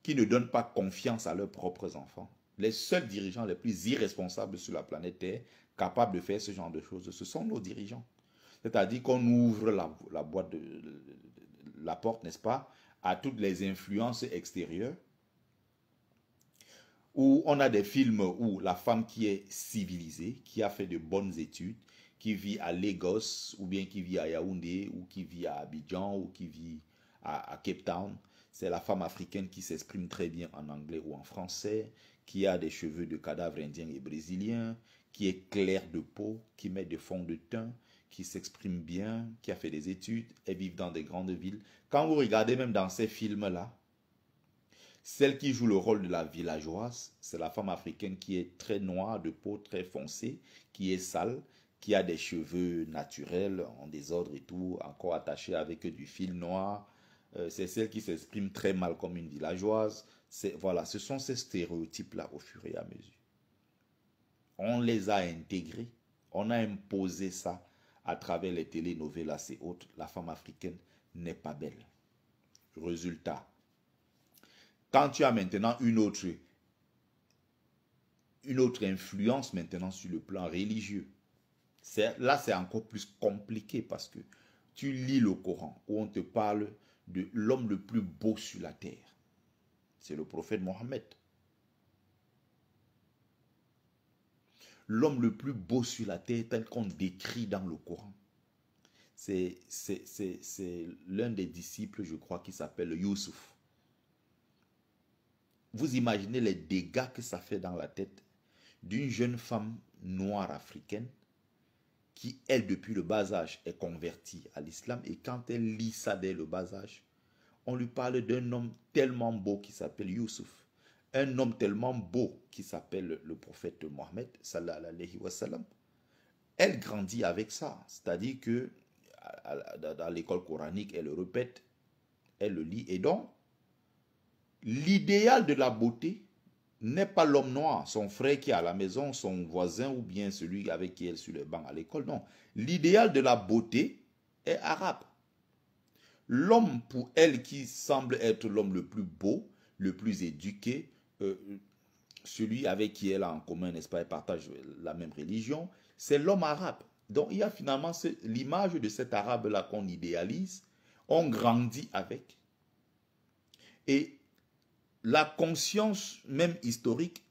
qui ne donnent pas confiance à leurs propres enfants, les seuls dirigeants les plus irresponsables sur la planète Terre, capables de faire ce genre de choses, ce sont nos dirigeants. C'est-à-dire qu'on ouvre la porte, n'est-ce pas, à toutes les influences extérieures, où on a des films où la femme qui est civilisée, qui a fait de bonnes études, qui vit à Lagos, ou bien qui vit à Yaoundé, ou qui vit à Abidjan, ou qui vit à Cape Town, c'est la femme africaine qui s'exprime très bien en anglais ou en français, qui a des cheveux de cadavre indien et brésilien, qui est claire de peau, qui met des fonds de teint, qui s'exprime bien, qui a fait des études, et vit dans des grandes villes. Quand vous regardez même dans ces films-là, celle qui joue le rôle de la villageoise, c'est la femme africaine qui est très noire, de peau très foncée, qui est sale, qui a des cheveux naturels en désordre et tout, encore attachés avec du fil noir. C'est celle qui s'exprime très mal comme une villageoise. Voilà, ce sont ces stéréotypes-là au fur et à mesure. On les a intégrés, on a imposé ça à travers les telenovelas et autres. La femme africaine n'est pas belle. Résultat, quand tu as maintenant une autre influence maintenant sur le plan religieux, là c'est encore plus compliqué parce que tu lis le Coran où on te parle de l'homme le plus beau sur la terre. C'est le prophète Mohammed. L'homme le plus beau sur la terre tel qu'on décrit dans le Coran. C'est l'un des disciples, je crois, qui s'appelle Youssouf. Vous imaginez les dégâts que ça fait dans la tête d'une jeune femme noire africaine qui, elle, depuis le bas âge, est convertie à l'islam. Et quand elle lit ça dès le bas âge, on lui parle d'un homme tellement beau qui s'appelle Youssouf. Un homme tellement beau qui s'appelle le prophète Mohammed, sallallahu alayhi wa sallam. Elle grandit avec ça. C'est-à-dire que dans l'école coranique, elle le répète, elle le lit. Et donc, l'idéal de la beauté n'est pas l'homme noir, son frère qui est à la maison, son voisin ou bien celui avec qui elle est sur le banc à l'école. Non. L'idéal de la beauté est arabe. L'homme pour elle qui semble être l'homme le plus beau, le plus éduqué, celui avec qui elle a en commun, n'est-ce pas, elle partage la même religion, c'est l'homme arabe. Donc il y a finalement l'image de cet arabe-là qu'on idéalise, on grandit avec. Et la conscience même historique,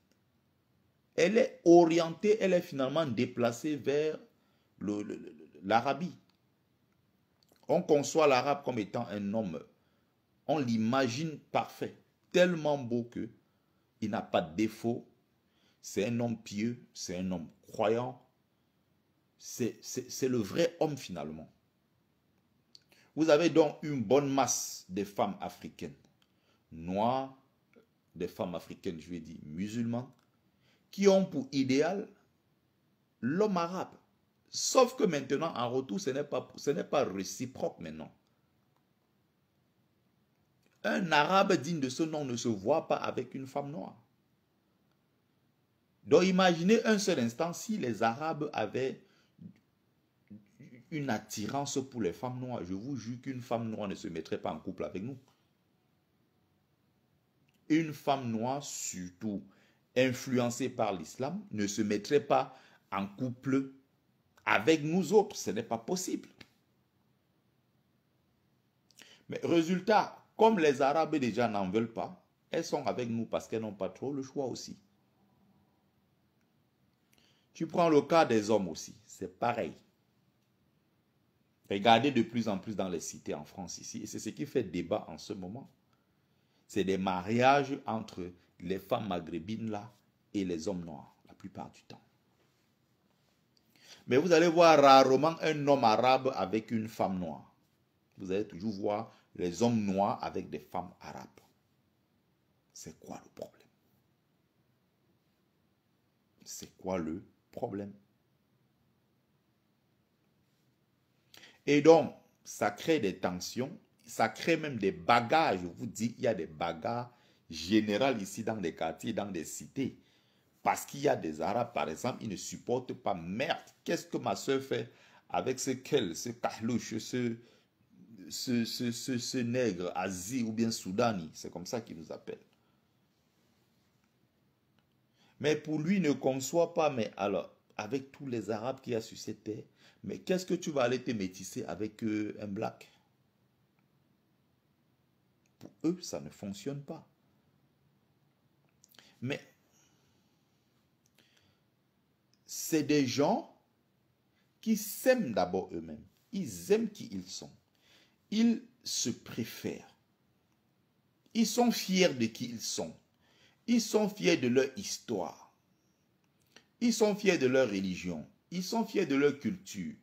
elle est orientée, elle est finalement déplacée vers l'Arabie. On conçoit l'arabe comme étant un homme, on l'imagine parfait, tellement beau qu'il n'a pas de défaut, c'est un homme pieux, c'est un homme croyant, c'est le vrai homme finalement. Vous avez donc une bonne masse de femmes africaines, noires, des femmes africaines, je vais dire musulmanes, qui ont pour idéal l'homme arabe. Sauf que maintenant, en retour, ce n'est pas réciproque maintenant. Un arabe digne de ce nom ne se voit pas avec une femme noire. Donc imaginez un seul instant si les Arabes avaient une attirance pour les femmes noires. Je vous jure qu'une femme noire ne se mettrait pas en couple avec nous. Une femme noire, surtout influencée par l'islam, ne se mettrait pas en couple avec nous autres. Ce n'est pas possible. Mais résultat, comme les Arabes déjà n'en veulent pas, elles sont avec nous parce qu'elles n'ont pas trop le choix aussi. Tu prends le cas des hommes aussi, c'est pareil. Regardez de plus en plus dans les cités en France ici, et c'est ce qui fait débat en ce moment. C'est des mariages entre les femmes maghrébines là et les hommes noirs, la plupart du temps. Mais vous allez voir rarement un homme arabe avec une femme noire. Vous allez toujours voir les hommes noirs avec des femmes arabes. C'est quoi le problème? C'est quoi le problème? Et donc, ça crée des tensions, ça crée même des bagarres. Je vous dis, il y a des bagarres générales ici dans les quartiers, dans les cités. Parce qu'il y a des Arabes, par exemple, ils ne supportent pas. Merde, qu'est-ce que ma soeur fait avec ce kahlouche, ce nègre, Asie ou bien Soudani. C'est comme ça qu'il nous appelle. Mais pour lui, ne conçoit pas, mais alors, avec tous les Arabes qu'il y a sur cette terre, mais qu'est-ce que tu vas aller te métisser avec un black? Pour eux, ça ne fonctionne pas. Mais c'est des gens qui s'aiment d'abord eux-mêmes. Ils aiment qui ils sont. Ils se préfèrent. Ils sont fiers de qui ils sont. Ils sont fiers de leur histoire. Ils sont fiers de leur religion. Ils sont fiers de leur culture.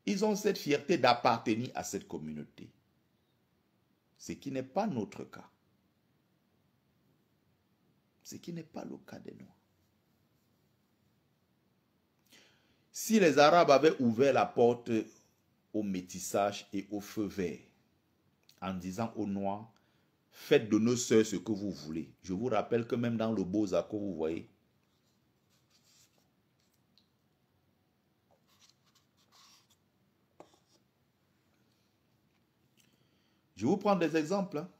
Ils ont cette fierté d'appartenir à cette communauté. Ce qui n'est pas notre cas. Ce qui n'est pas le cas des Noirs. Si les Arabes avaient ouvert la porte au métissage et au feu vert, en disant aux Noirs, faites de nos sœurs ce que vous voulez. Je vous rappelle que même dans le Beaux-Arts, vous voyez, je vous prends des exemples. Hein.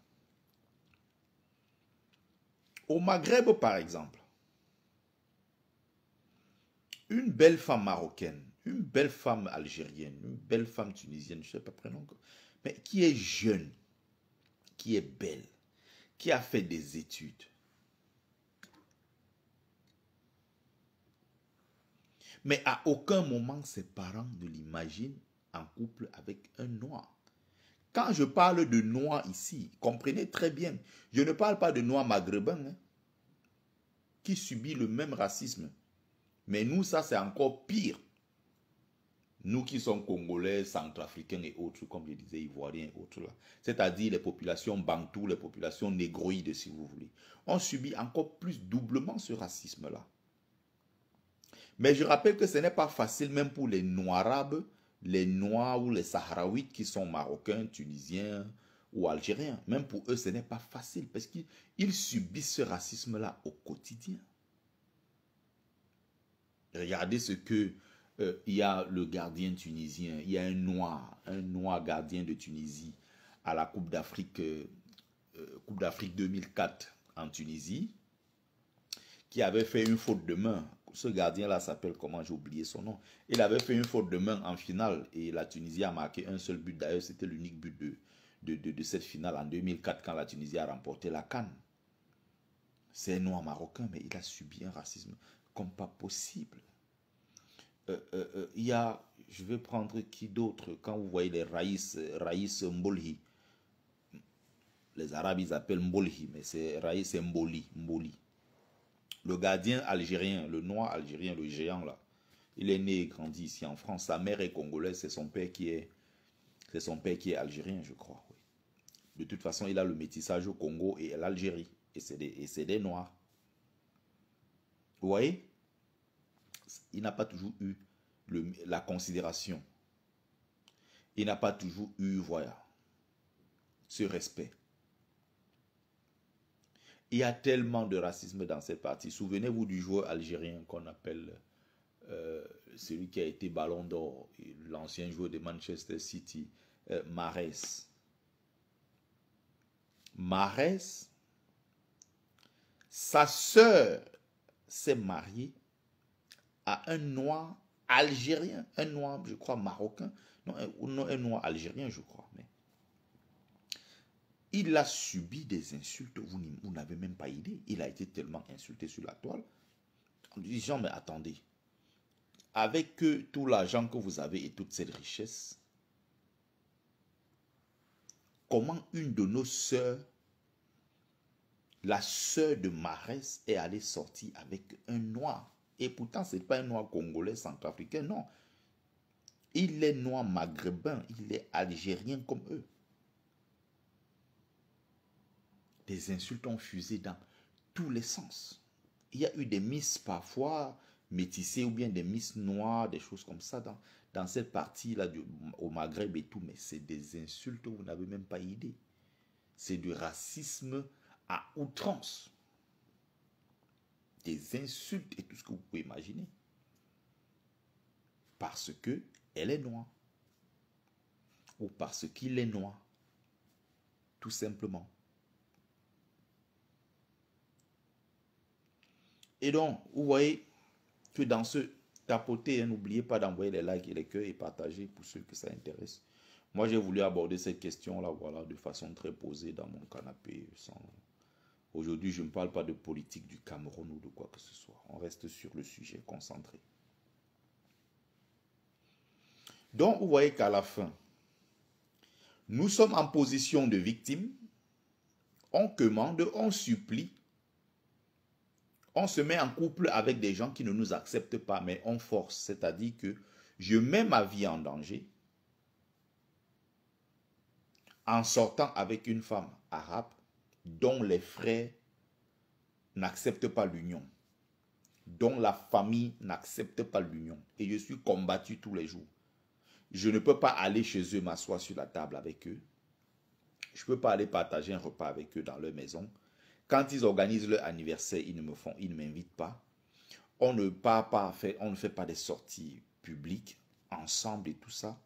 Au Maghreb, par exemple, une belle femme marocaine, une belle femme algérienne, une belle femme tunisienne, je ne sais pas prénom, mais qui est jeune, qui est belle, qui a fait des études. Mais à aucun moment, ses parents ne l'imaginent en couple avec un noir. Quand je parle de noir ici, comprenez très bien, je ne parle pas de noir maghrébin hein, qui subit le même racisme. Mais nous, ça c'est encore pire. Nous qui sommes Congolais, Centrafricains et autres, comme je disais, Ivoiriens et autres là. C'est-à-dire les populations bantoues, les populations négroïdes si vous voulez. On subit encore plus doublement ce racisme-là. Mais je rappelle que ce n'est pas facile même pour les Noirs-Arabes, les Noirs ou les Sahraouites qui sont Marocains, Tunisiens ou Algériens. Même pour eux, ce n'est pas facile parce qu'ils subissent ce racisme-là au quotidien. Regardez ce que il y a le gardien tunisien, il y a un noir gardien de Tunisie à la Coupe d'Afrique 2004 en Tunisie, qui avait fait une faute de main. Ce gardien-là s'appelle comment? J'ai oublié son nom. Il avait fait une faute de main en finale et la Tunisie a marqué un seul but. D'ailleurs, c'était l'unique but de cette finale en 2004 quand la Tunisie a remporté la CAN. C'est un noir marocain, mais il a subi un racisme comme pas possible. Il y a, je vais prendre qui d'autre, quand vous voyez les Raïs Mbolhi. Les Arabes, ils appellent Mbolhi, mais c'est Raïs Mboli. Le gardien algérien, le noir algérien, le géant là, il est né et grandi ici en France. Sa mère est congolaise, c'est son père qui est algérien, je crois. Oui. De toute façon, il a le métissage au Congo et à l'Algérie. Et c'est des noirs. Vous voyez? Il n'a pas toujours eu la considération. Il n'a pas toujours eu, voilà, ce respect. Il y a tellement de racisme dans cette partie. Souvenez-vous du joueur algérien qu'on appelle celui qui a été ballon d'or, l'ancien joueur de Manchester City, Mahrez. Mahrez, sa sœur s'est mariée à un noir algérien, un noir, je crois, marocain, non, un noir algérien, je crois. Mais il a subi des insultes, vous n'avez même pas idée. Il a été tellement insulté sur la toile. En disant, mais attendez, avec tout l'argent que vous avez et toute cette richesse, comment une de nos sœurs, la sœur de Mahrez, est allée sortir avec un noir? Et pourtant, ce n'est pas un noir congolais, centrafricain, non. Il est noir maghrébin, il est algérien comme eux. Des insultes ont fusé dans tous les sens. Il y a eu des miss parfois métissées ou bien des miss noires, des choses comme ça dans cette partie-là au Maghreb et tout. Mais c'est des insultes, vous n'avez même pas idée. C'est du racisme à outrance. Des insultes et tout ce que vous pouvez imaginer. Parce que elle est noire. Ou parce qu'il est noir. Tout simplement. Et donc, vous voyez que dans ce tapoter, n'oubliez pas d'envoyer les likes et les cœurs et partager pour ceux que ça intéresse. Moi, j'ai voulu aborder cette question-là, voilà, de façon très posée dans mon canapé. Aujourd'hui, je ne parle pas de politique du Cameroun ou de quoi que ce soit. On reste sur le sujet, concentré. Donc, vous voyez qu'à la fin, nous sommes en position de victime. On commande, on supplie. On se met en couple avec des gens qui ne nous acceptent pas, mais on force. C'est-à-dire que je mets ma vie en danger en sortant avec une femme arabe dont les frères n'acceptent pas l'union, dont la famille n'accepte pas l'union. Et je suis combattu tous les jours. Je ne peux pas aller chez eux m'asseoir sur la table avec eux. Je ne peux pas aller partager un repas avec eux dans leur maison. Quand ils organisent leur anniversaire, ils ne m'invitent pas. On ne fait pas des sorties publiques ensemble et tout ça.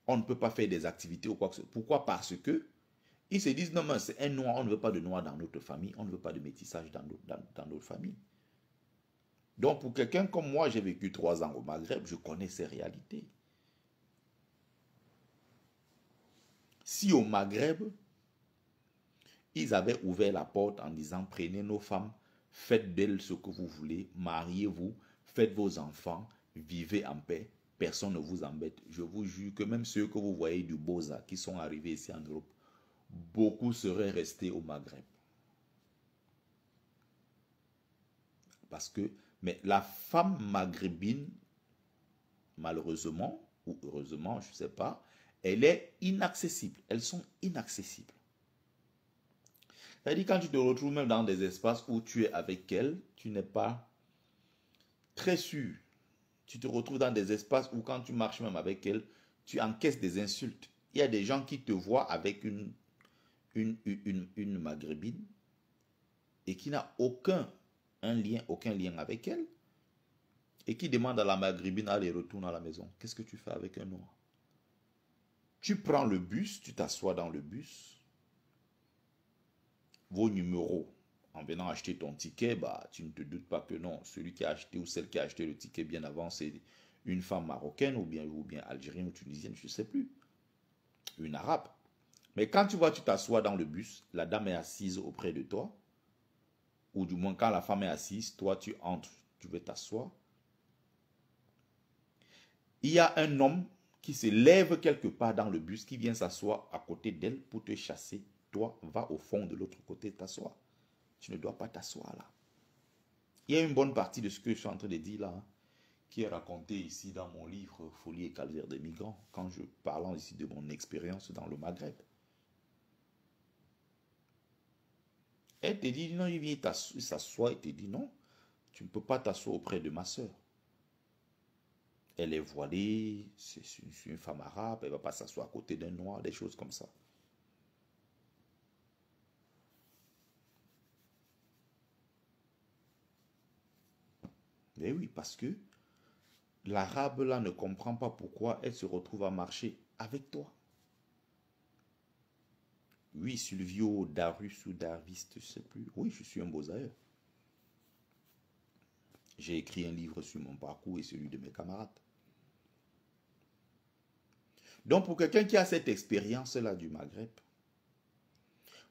On ne peut pas faire des activités ou quoi que ce soit. Pourquoi? Parce que ils se disent, non, mais c'est un noir, on ne veut pas de noir dans notre famille, on ne veut pas de métissage dans notre famille. Donc, pour quelqu'un comme moi, j'ai vécu 3 ans au Maghreb, je connais ces réalités. Si au Maghreb, ils avaient ouvert la porte en disant, prenez nos femmes, faites d'elles ce que vous voulez, mariez-vous, faites vos enfants, vivez en paix, personne ne vous embête. Je vous jure que même ceux que vous voyez du Beaux-Arts qui sont arrivés ici en Europe, beaucoup seraient restés au Maghreb. Parce que, mais la femme maghrébine, malheureusement, ou heureusement, je ne sais pas, elle est inaccessible. Elles sont inaccessibles. C'est-à-dire quand tu te retrouves même dans des espaces où tu es avec elles, tu n'es pas très sûr. Tu te retrouves dans des espaces où quand tu marches même avec elles, tu encaisses des insultes. Il y a des gens qui te voient avec une maghrébine et qui n'a aucun lien avec elle et qui demande à la maghrébine, allez, retourne à la maison. Qu'est-ce que tu fais avec un noir? Tu prends le bus, tu t'assois dans le bus, vos numéros, en venant acheter ton ticket, bah, tu ne te doutes pas que non, celui qui a acheté ou celle qui a acheté le ticket bien avant, c'est une femme marocaine ou bien algérienne ou tunisienne, je ne sais plus, une arabe. Mais quand tu vois, tu t'assois dans le bus, la dame est assise auprès de toi, ou du moins quand la femme est assise, toi tu entres, tu veux t'asseoir. Il y a un homme qui se lève quelque part dans le bus, qui vient s'asseoir à côté d'elle pour te chasser. Toi, va au fond de l'autre côté t'asseoir. Tu ne dois pas t'asseoir là. Il y a une bonne partie de ce que je suis en train de dire là, hein, qui est raconté ici dans mon livre Folie et calvaire des migrants, quand je parle ici de mon expérience dans le Maghreb. Elle te dit non, il vient s'assoit et te dit non, tu ne peux pas t'asseoir auprès de ma soeur. Elle est voilée, c'est une femme arabe, elle ne va pas s'asseoir à côté d'un noir, des choses comme ça. Mais oui, parce que l'arabe là ne comprend pas pourquoi elle se retrouve à marcher avec toi. Oui, Silvio, Darus ou Darviste, je ne sais plus. Oui, je suis un Bosaïeur. J'ai écrit un livre sur mon parcours et celui de mes camarades. Donc, pour quelqu'un qui a cette expérience-là du Maghreb,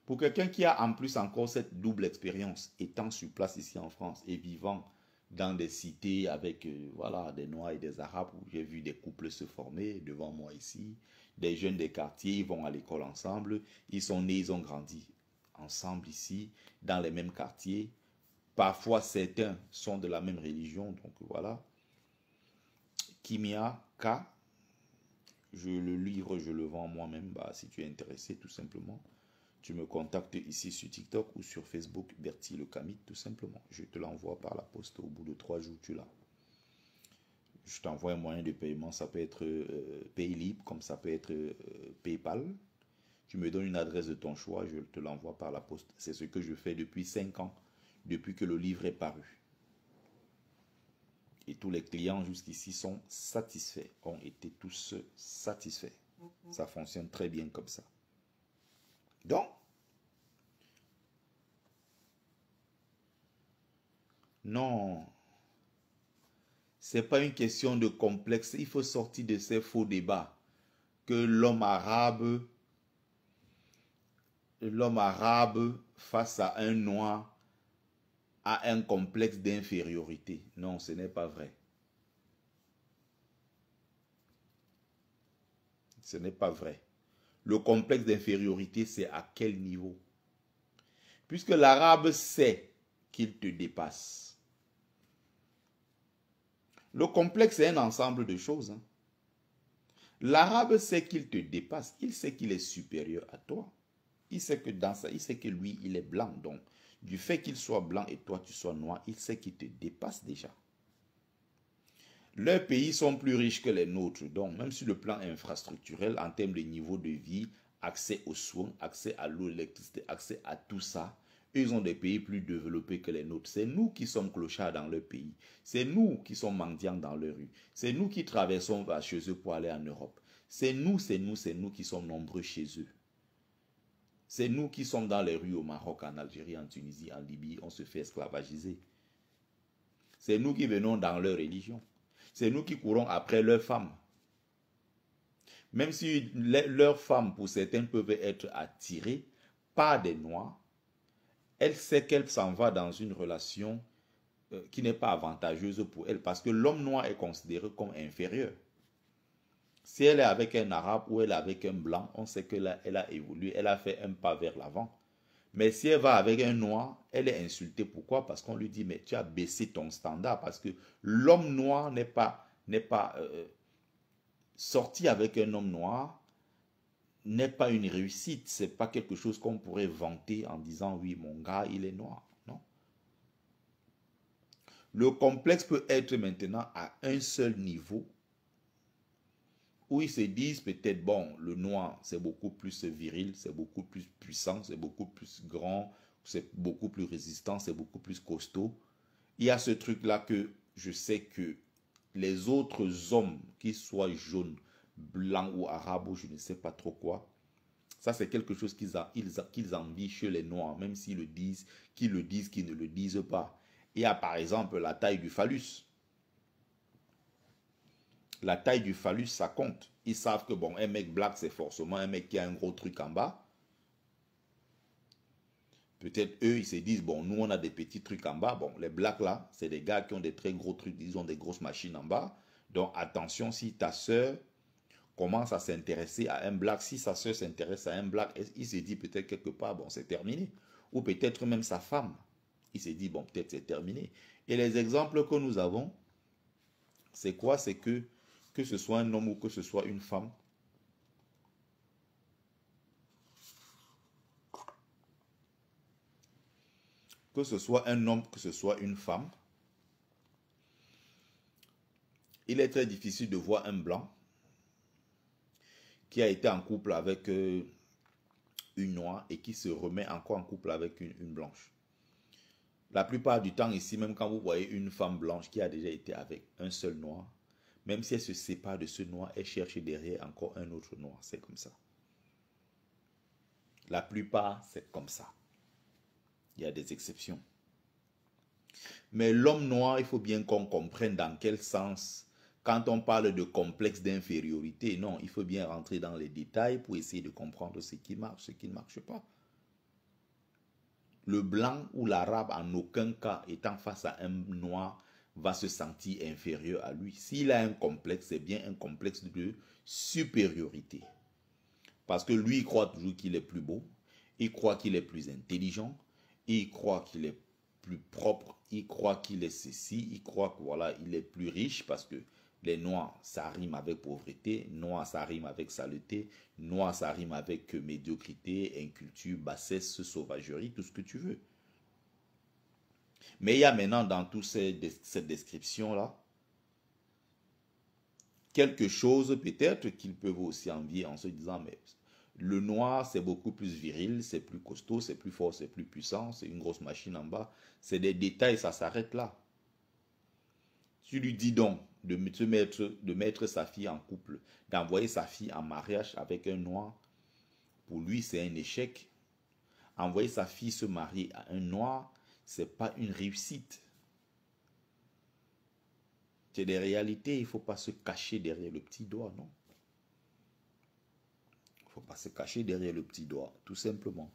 pour quelqu'un qui a en plus encore cette double expérience, étant sur place ici en France et vivant dans des cités avec voilà, des Noirs et des Arabes, où j'ai vu des couples se former devant moi ici, des jeunes des quartiers, ils vont à l'école ensemble, ils sont nés, ils ont grandi ensemble ici, dans les mêmes quartiers. Parfois, certains sont de la même religion, donc voilà. Kimia K, le livre, je le vends moi-même, bah, si tu es intéressé, tout simplement. Tu me contactes ici sur TikTok ou sur Facebook, Bertie le Kamit, tout simplement. Je te l'envoie par la poste. Au bout de 3 jours, tu l'as. Je t'envoie un moyen de paiement. Ça peut être Paylib, comme ça peut être PayPal. Tu me donnes une adresse de ton choix, je te l'envoie par la poste. C'est ce que je fais depuis 5 ans, depuis que le livre est paru. Et tous les clients jusqu'ici sont satisfaits, ont été tous satisfaits. Ça fonctionne très bien comme ça. Donc, non, c'est pas une question de complexe. Il faut sortir de ces faux débats que l'homme arabe face à un noir a un complexe d'infériorité. Non, ce n'est pas vrai. Ce n'est pas vrai. Le complexe d'infériorité, c'est à quel niveau? Puisque l'arabe sait qu'il te dépasse. Le complexe est un ensemble de choses. Hein. L'arabe sait qu'il te dépasse. Il sait qu'il est supérieur à toi. Il sait que dans ça, il sait que lui, il est blanc. Donc, du fait qu'il soit blanc et toi, tu sois noir, il sait qu'il te dépasse déjà. Leurs pays sont plus riches que les nôtres. Donc, même sur le plan infrastructurel, en termes de niveau de vie, accès aux soins, accès à l'eau, l'électricité, accès à tout ça, ils ont des pays plus développés que les nôtres. C'est nous qui sommes clochards dans leur pays. C'est nous qui sommes mendiants dans leur rue. C'est nous qui traversons chez eux pour aller en Europe. C'est nous qui sommes nombreux chez eux. C'est nous qui sommes dans les rues au Maroc, en Algérie, en Tunisie, en Libye. On se fait esclavagiser. C'est nous qui venons dans leur religion. C'est nous qui courons après leurs femmes. Même si leurs femmes, pour certaines, peuvent être attirées par des noirs, elle sait qu'elle s'en va dans une relation qui n'est pas avantageuse pour elle, parce que l'homme noir est considéré comme inférieur. Si elle est avec un arabe ou elle est avec un blanc, on sait qu'elle a évolué, elle a fait un pas vers l'avant. Mais si elle va avec un noir, elle est insultée. Pourquoi? Parce qu'on lui dit, mais tu as baissé ton standard, parce que l'homme noir n'est pas sorti avec un homme noir, n'est pas une réussite. Ce n'est pas quelque chose qu'on pourrait vanter en disant, oui, mon gars, il est noir. Non. Le complexe peut être maintenant à un seul niveau, où ils se disent peut-être, bon, le noir, c'est beaucoup plus viril, c'est beaucoup plus puissant, c'est beaucoup plus grand, c'est beaucoup plus résistant, c'est beaucoup plus costaud. Il y a ce truc-là que je sais que les autres hommes, qu'ils soient jaunes, blancs ou arabes, ou je ne sais pas trop quoi, ça c'est quelque chose qu'ils envient chez les noirs, même s'ils le disent, qu'ils ne le disent pas. Il y a par exemple la taille du phallus. La taille du phallus, ça compte. Ils savent que, bon, un mec black, c'est forcément un mec qui a un gros truc en bas. Peut-être eux, ils se disent, bon, nous, on a des petits trucs en bas. Bon, les blacks, là, c'est des gars qui ont des très gros trucs, ils ont des grosses machines en bas. Donc, attention, si ta soeur commence à s'intéresser à un black, si sa soeur s'intéresse à un black, il se dit peut-être quelque part, bon, c'est terminé. Ou peut-être même sa femme. Il s'est dit, bon, peut-être c'est terminé. Et les exemples que nous avons, c'est quoi? C'est que ce soit un homme ou que ce soit une femme, que ce soit un homme, que ce soit une femme, il est très difficile de voir un blanc qui a été en couple avec une noire et qui se remet encore en couple avec une blanche. La plupart du temps ici, même quand vous voyez une femme blanche qui a déjà été avec un seul noir, même si elle se sépare de ce noir, elle cherche derrière encore un autre noir. C'est comme ça. La plupart, c'est comme ça. Il y a des exceptions. Mais l'homme noir, il faut bien qu'on comprenne dans quel sens, quand on parle de complexe d'infériorité, non, il faut bien rentrer dans les détails pour essayer de comprendre ce qui marche, ce qui ne marche pas. Le blanc ou l'arabe, en aucun cas, étant face à un noir, va se sentir inférieur à lui. S'il a un complexe, c'est bien un complexe de supériorité. Parce que lui, il croit toujours qu'il est plus beau, il croit qu'il est plus intelligent, il croit qu'il est plus propre, il croit qu'il est ceci, il croit que voilà, il est plus riche parce que les noirs, ça rime avec pauvreté, noir, ça rime avec saleté, noir, ça rime avec médiocrité, inculture, bassesse, sauvagerie, tout ce que tu veux. Mais il y a maintenant dans toute cette description-là, quelque chose peut-être qu'ils peuvent aussi envier en se disant, mais le noir, c'est beaucoup plus viril, c'est plus costaud, c'est plus fort, c'est plus puissant, c'est une grosse machine en bas. C'est des détails, ça s'arrête là. Tu lui dis donc de mettre sa fille en couple, d'envoyer sa fille en mariage avec un noir, pour lui, c'est un échec. Envoyer sa fille se marier à un noir, c'est pas une réussite. C'est des réalités, il ne faut pas se cacher derrière le petit doigt, non. Il ne faut pas se cacher derrière le petit doigt, tout simplement.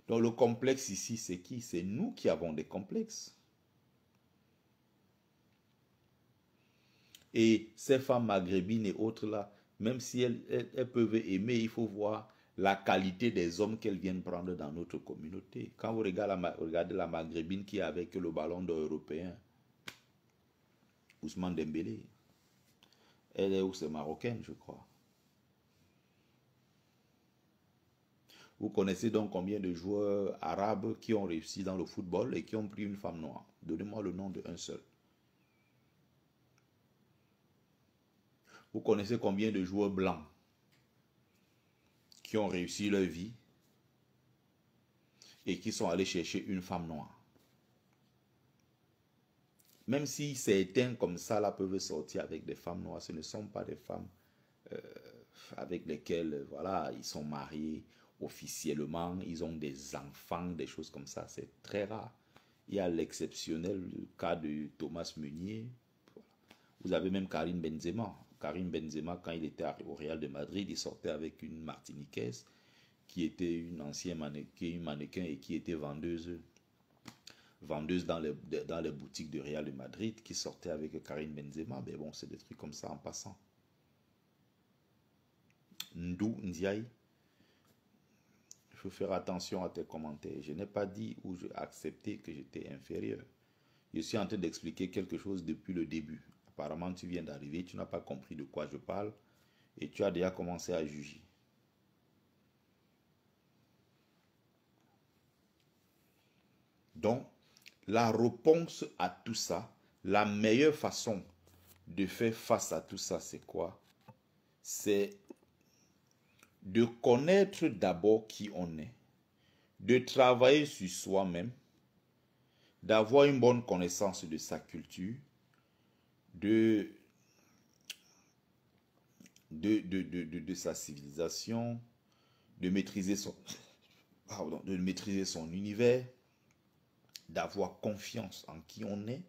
Donc le complexe ici, c'est qui? C'est nous qui avons des complexes. Et ces femmes maghrébines et autres là, même si elles peuvent aimer, il faut voir la qualité des hommes qu'elles viennent prendre dans notre communauté. Quand vous regardez la maghrébine qui est avec le ballon d'or européen, Ousmane Dembélé, elle est où? C'est marocaine, je crois. Vous connaissez donc combien de joueurs arabes qui ont réussi dans le football et qui ont pris une femme noire? Donnez-moi le nom d'un seul. Vous connaissez combien de joueurs blancs qui ont réussi leur vie et qui sont allés chercher une femme noire? Même si certains comme ça là peuvent sortir avec des femmes noires, ce ne sont pas des femmes avec lesquelles voilà, ils sont mariés officiellement, ils ont des enfants, des choses comme ça, c'est très rare. Il y a l'exceptionnel cas de Thomas Meunier. Vous avez même Karim Benzema. Karim Benzema, quand il était au Real de Madrid, il sortait avec une Martiniquaise qui était une ancienne mannequin et qui était vendeuse dans les boutiques de Real de Madrid, qui sortait avec Karim Benzema. Mais bon, c'est des trucs comme ça en passant. Ndou Ndiaye, il faut faire attention à tes commentaires. Je n'ai pas dit ou accepté que j'étais inférieur. Je suis en train d'expliquer quelque chose depuis le début. Apparemment, tu viens d'arriver, tu n'as pas compris de quoi je parle et tu as déjà commencé à juger. Donc, la réponse à tout ça, la meilleure façon de faire face à tout ça, c'est quoi? C'est de connaître d'abord qui on est, de travailler sur soi-même, d'avoir une bonne connaissance de sa culture, de sa civilisation, de maîtriser son univers, d'avoir confiance en qui on est,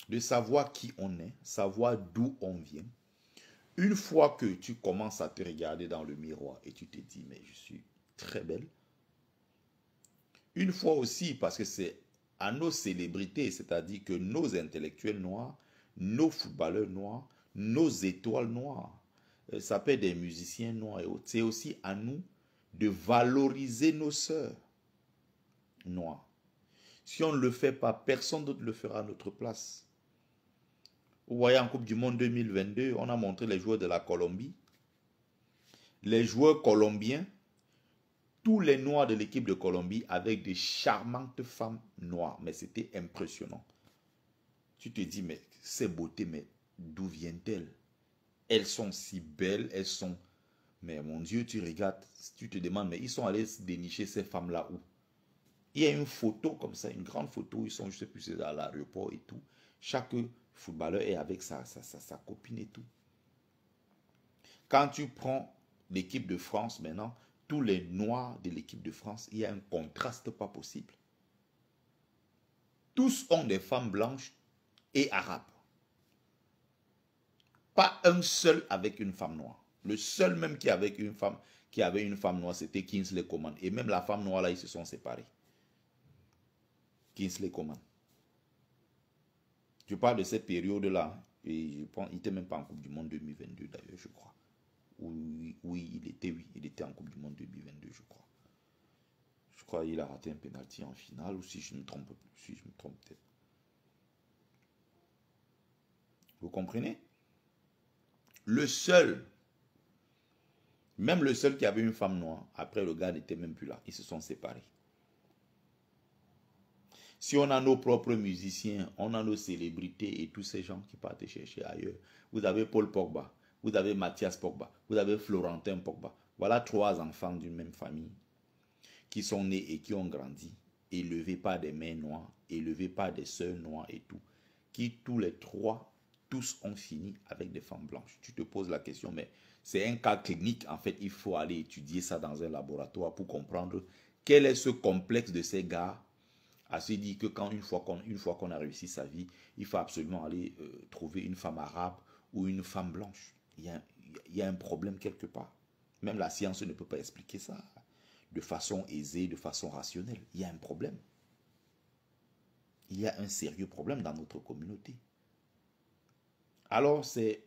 de savoir qui on est, savoir d'où on vient. Une fois que tu commences à te regarder dans le miroir et tu te dis, mais je suis très belle. Une fois aussi, parce que c'est à nos célébrités, c'est-à-dire que nos intellectuels noirs, nos footballeurs noirs, nos étoiles noires, ça peut être des musiciens noirs et autres. C'est aussi à nous de valoriser nos sœurs noires. Si on ne le fait pas, personne d'autre le fera à notre place. Vous voyez, en Coupe du Monde 2022, on a montré les joueurs de la Colombie. Les joueurs colombiens, tous les noirs de l'équipe de Colombie avec des charmantes femmes noires. Mais c'était impressionnant. Tu te dis, mais ces beautés, mais d'où viennent-elles? Elles sont si belles, elles sont... Mais mon Dieu, tu regardes, tu te demandes, mais ils sont allés dénicher ces femmes-là où? Il y a une photo comme ça, une grande photo, ils sont, je ne sais plus, c'est à l'aéroport et tout. Chaque footballeur est avec sa copine et tout. Quand tu prends l'équipe de France maintenant, tous les noirs de l'équipe de France, il y a un contraste pas possible. Tous ont des femmes blanches et arabes. Pas un seul avec une femme noire. Le seul même qui avait une femme noire, c'était Kingsley Coman. Et même la femme noire là, ils se sont séparés. Kingsley Coman. Je parle de cette période-là. Et je pense, il n'était même pas en Coupe du Monde 2022 d'ailleurs, je crois. Oui, il était en Coupe du Monde 2022, je crois. Je crois qu'il a raté un penalty en finale, ou si je me trompe peut-être. Vous comprenez? Le seul, même le seul qui avait une femme noire, après le gars n'était même plus là. Ils se sont séparés. Si on a nos propres musiciens, on a nos célébrités et tous ces gens qui partent chercher ailleurs. Vous avez Paul Pogba, vous avez Mathias Pogba, vous avez Florentin Pogba. Voilà 3 enfants d'une même famille qui sont nés et qui ont grandi, élevés par des mères noires, élevés par des sœurs noires et tout, qui tous les 3, tous ont fini avec des femmes blanches. Tu te poses la question, mais c'est un cas clinique. En fait, il faut aller étudier ça dans un laboratoire pour comprendre quel est ce complexe de ces gars à se dire que une fois qu'on a réussi sa vie, il faut absolument aller trouver une femme arabe ou une femme blanche. Il y a un problème quelque part. Même la science ne peut pas expliquer ça de façon aisée, de façon rationnelle. Il y a un problème. Il y a un sérieux problème dans notre communauté. Alors c'est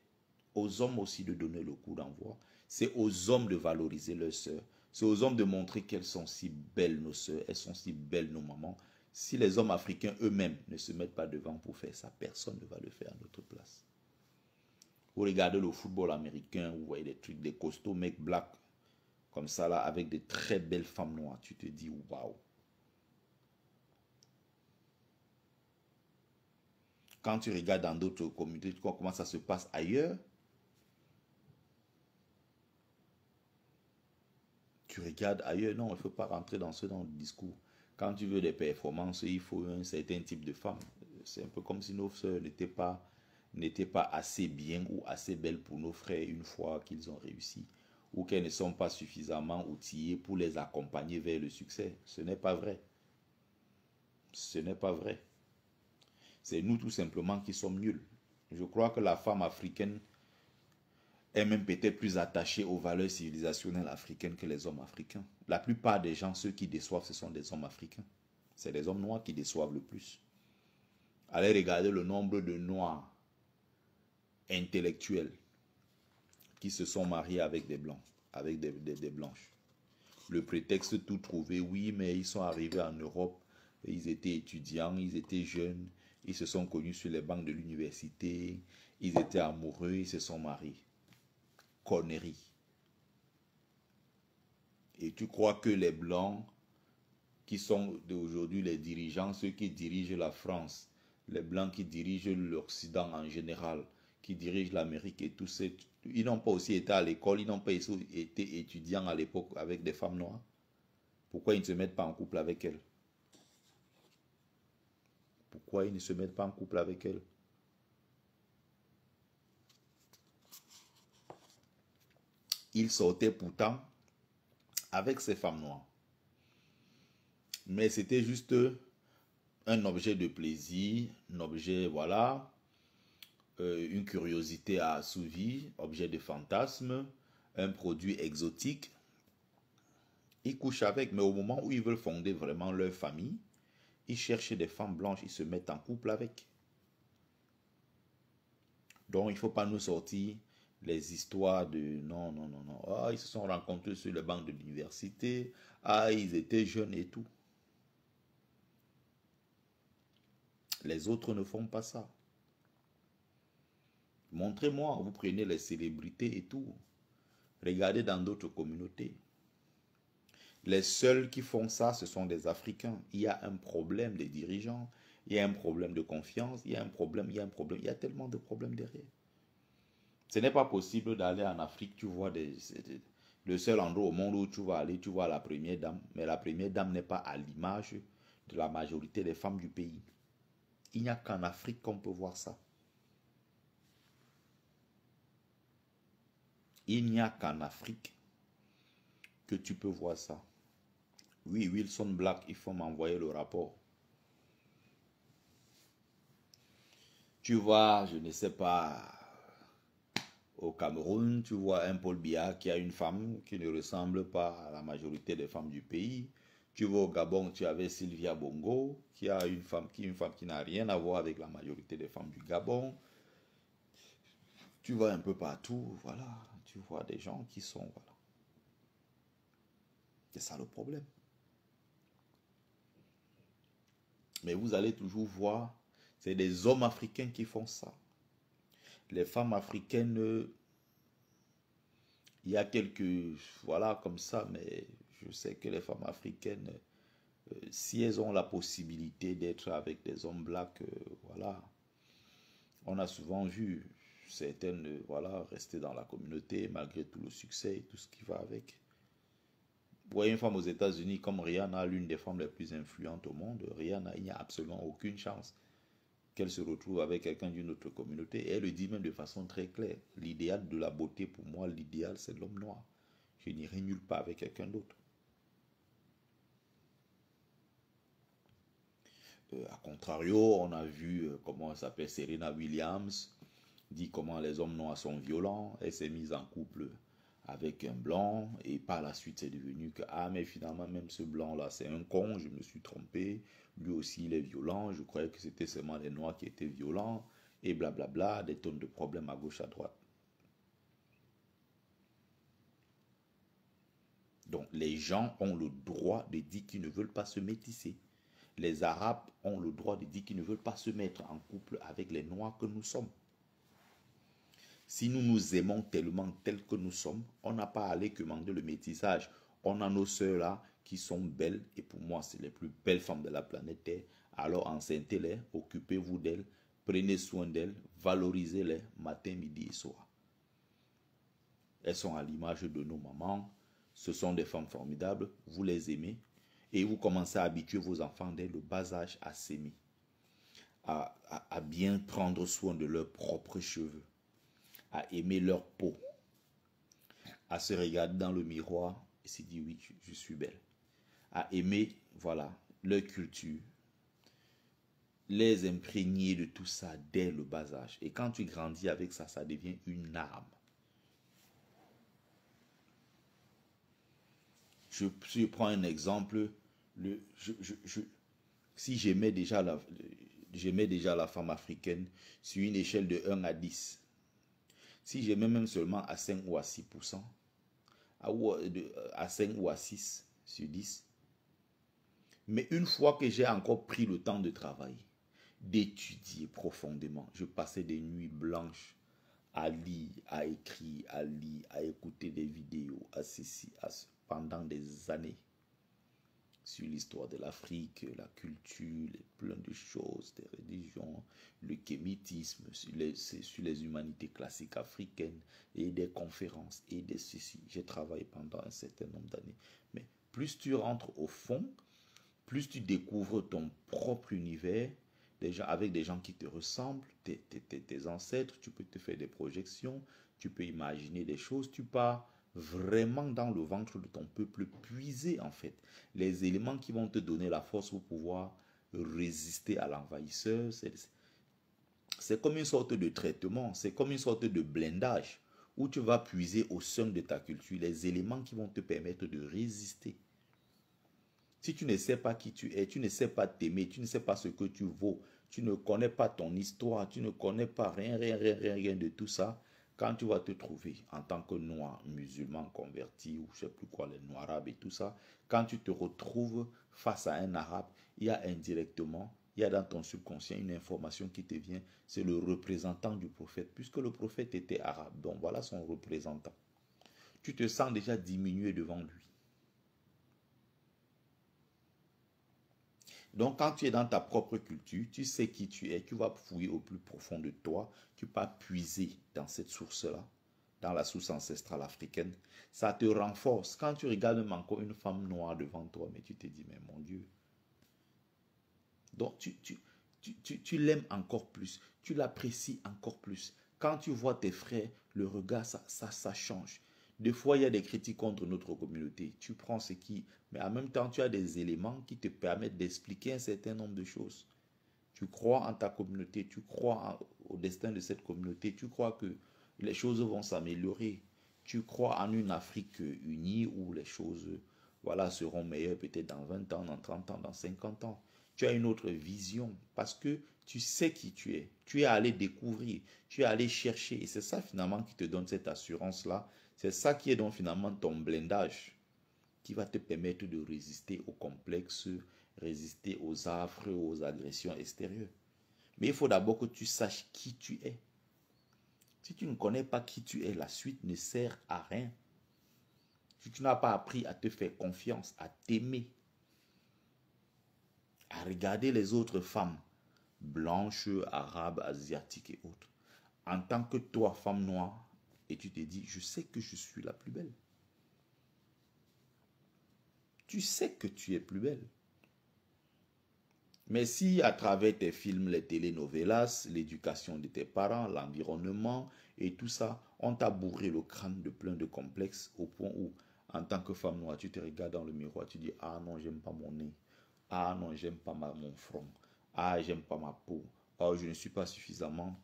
aux hommes aussi de donner le coup d'envoi. C'est aux hommes de valoriser leurs sœurs. C'est aux hommes de montrer qu'elles sont si belles nos sœurs, elles sont si belles nos mamans. Si les hommes africains eux-mêmes ne se mettent pas devant pour faire ça, personne ne va le faire à notre place. Vous regardez le football américain, vous voyez des trucs, des costauds mecs blacks, comme ça là, avec des très belles femmes noires. Tu te dis, waouh. Quand tu regardes dans d'autres communautés, tu vois comment ça se passe ailleurs. Tu regardes ailleurs, non, il ne faut pas rentrer dans le discours. Quand tu veux des performances, il faut un certain type de femme. C'est un peu comme si nos sœurs n'étaient pas assez bien ou assez belles pour nos frères une fois qu'ils ont réussi, ou qu'elles ne sont pas suffisamment outillées pour les accompagner vers le succès. Ce n'est pas vrai. Ce n'est pas vrai. C'est nous tout simplement qui sommes nuls. Je crois que la femme africaine est même peut-être plus attachée aux valeurs civilisationnelles africaines que les hommes africains. La plupart des gens, ceux qui déçoivent, ce sont des hommes africains. C'est les hommes noirs qui déçoivent le plus. Allez regarder le nombre de noirs intellectuels qui se sont mariés avec des blancs, avec des blanches. Le prétexte tout trouvé, oui, mais ils sont arrivés en Europe, ils étaient étudiants, ils étaient jeunes, ils se sont connus sur les bancs de l'université, ils étaient amoureux, ils se sont mariés. Connerie. Et tu crois que les blancs qui sont aujourd'hui les dirigeants, ceux qui dirigent la France, les blancs qui dirigent l'Occident en général, qui dirigent l'Amérique et tout ça, ils n'ont pas aussi été à l'école, ils n'ont pas été étudiants à l'époque avec des femmes noires. Pourquoi ils ne se mettent pas en couple avec elles? Pourquoi ils ne se mettent pas en couple avec elles? Ils sortaient pourtant avec ces femmes noires. Mais c'était juste un objet de plaisir, un objet, voilà, une curiosité à assouvir, objet de fantasme, un produit exotique. Ils couchent avec, mais au moment où ils veulent fonder vraiment leur famille, ils cherchent des femmes blanches, ils se mettent en couple avec. Donc il ne faut pas nous sortir Les histoires de non, non, non, non. Ah, ils se sont rencontrés sur le banc de l'université. Ah, ils étaient jeunes et tout. Les autres ne font pas ça. Montrez-moi, vous prenez les célébrités et tout. Regardez dans d'autres communautés. Les seuls qui font ça, ce sont des Africains. Il y a un problème des dirigeants, il y a un problème de confiance, il y a un problème, il y a un problème, il y a tellement de problèmes derrière. Ce n'est pas possible d'aller en Afrique, tu vois, le seul endroit au monde où tu vas aller, tu vois la première dame, mais la première dame n'est pas à l'image de la majorité des femmes du pays. Il n'y a qu'en Afrique qu'on peut voir ça. Il n'y a qu'en Afrique que tu peux voir ça. Oui, Wilson Black, il faut m'envoyer le rapport. Tu vois, je ne sais pas, au Cameroun, tu vois un Paul Biya qui a une femme qui ne ressemble pas à la majorité des femmes du pays. Tu vois au Gabon, tu avais Sylvia Bongo qui a une femme qui n'a rien à voir avec la majorité des femmes du Gabon. Tu vois un peu partout, voilà, tu vois des gens qui sont, voilà. C'est ça le problème. Mais vous allez toujours voir, c'est des hommes africains qui font ça. Les femmes africaines, il y a quelques, voilà, comme ça, mais je sais que les femmes africaines, si elles ont la possibilité d'être avec des hommes blacks, voilà, on a souvent vu certaines, voilà, rester dans la communauté malgré tout le succès et tout ce qui va avec. Vous voyez une femme aux États-Unis comme Rihanna, l'une des femmes les plus influentes au monde, Rihanna, il n'y a absolument aucune chance qu'elle se retrouve avec quelqu'un d'une autre communauté. Et elle le dit même de façon très claire. L'idéal de la beauté, pour moi, l'idéal, c'est l'homme noir. Je n'irai nulle part avec quelqu'un d'autre. A contrario, on a vu comment elle s'appelle Serena Williams, dit comment les hommes noirs sont violents. Elle s'est mise en couple avec un blanc et par la suite c'est devenu que ah mais finalement même ce blanc là c'est un con, je me suis trompé, lui aussi il est violent, je croyais que c'était seulement les noirs qui étaient violents et blablabla, des tonnes de problèmes à gauche à droite. Donc les gens ont le droit de dire qu'ils ne veulent pas se métisser. Les Arabes ont le droit de dire qu'ils ne veulent pas se mettre en couple avec les noirs que nous sommes. Si nous nous aimons tellement tels que nous sommes, on n'a pas à aller commander le métissage. On a nos sœurs là qui sont belles et pour moi c'est les plus belles femmes de la planète Terre. Alors enceintez-les, occupez-vous d'elles, prenez soin d'elles, valorisez-les matin, midi et soir. Elles sont à l'image de nos mamans. Ce sont des femmes formidables, vous les aimez et vous commencez à habituer vos enfants dès le bas âge à s'aimer, à bien prendre soin de leurs propres cheveux, à aimer leur peau, à se regarder dans le miroir et se dire oui, je suis belle, à aimer, voilà, leur culture, les imprégner de tout ça dès le bas âge. Et quand tu grandis avec ça, ça devient une arme. Je prends un exemple, si j'aimais déjà la femme africaine sur une échelle de 1 à 10, si j'aimais même seulement à 5 ou à 6%, à 5 ou à 6 sur 10, mais une fois que j'ai encore pris le temps de travailler, d'étudier profondément, je passais des nuits blanches à lire, à écrire, à lire, à écouter des vidéos, à ceci, à ce, pendant des années, sur l'histoire de l'Afrique, la culture, plein de choses, des religions, le kémitisme, sur les humanités classiques africaines, et des conférences, et des ceci. J'ai travaillé pendant un certain nombre d'années. Mais plus tu rentres au fond, plus tu découvres ton propre univers, avec des gens qui te ressemblent, tes ancêtres, tu peux te faire des projections, tu peux imaginer des choses, tu pars vraiment dans le ventre de ton peuple, puiser en fait les éléments qui vont te donner la force pour pouvoir résister à l'envahisseur. C'est comme une sorte de traitement, c'est comme une sorte de blindage où tu vas puiser au sein de ta culture les éléments qui vont te permettre de résister. Si tu ne sais pas qui tu es, tu ne sais pas t'aimer, tu ne sais pas ce que tu vaux, tu ne connais pas ton histoire, tu ne connais pas rien de tout ça, Quand tu vas te trouver en tant que noir, musulman converti, ou je sais plus quoi, les noirs arabes et tout ça, quand tu te retrouves face à un arabe, il y a indirectement, il y a dans ton subconscient une information qui te vient, c'est le représentant du prophète, puisque le prophète était arabe, donc voilà son représentant. Tu te sens déjà diminué devant lui. Donc, quand tu es dans ta propre culture, tu sais qui tu es, tu vas fouiller au plus profond de toi, tu vas puiser dans cette source-là, dans la source ancestrale africaine. Ça te renforce. Quand tu regardes même encore une femme noire devant toi, mais tu te dis, mais mon Dieu. Donc, tu l'aimes encore plus, tu l'apprécies encore plus. Quand tu vois tes frères, le regard, ça change. Des fois, il y a des critiques contre notre communauté. Tu prends ce qui... Mais en même temps, tu as des éléments qui te permettent d'expliquer un certain nombre de choses. Tu crois en ta communauté, tu crois au destin de cette communauté, tu crois que les choses vont s'améliorer. Tu crois en une Afrique unie où les choses voilà, seront meilleures peut-être dans 20 ans, dans 30 ans, dans 50 ans. Tu as une autre vision parce que tu sais qui tu es. Tu es allé découvrir, tu es allé chercher. Et c'est ça finalement qui te donne cette assurance-là. C'est ça qui est donc finalement ton blindage qui va te permettre de résister aux complexes, résister aux affres, aux agressions extérieures. Mais il faut d'abord que tu saches qui tu es. Si tu ne connais pas qui tu es, la suite ne sert à rien. Si tu n'as pas appris à te faire confiance, à t'aimer, à regarder les autres femmes, blanches, arabes, asiatiques et autres, en tant que toi, femme noire, et tu te dis, je sais que je suis la plus belle. Tu sais que tu es plus belle. Mais si à travers tes films, les telenovelas, l'éducation de tes parents, l'environnement et tout ça, on t'a bourré le crâne de plein de complexes au point où, en tant que femme noire, tu te regardes dans le miroir, tu dis, ah non, j'aime pas mon nez. Ah non, j'aime pas mon front. Ah, j'aime pas ma peau. Oh, je ne suis pas suffisamment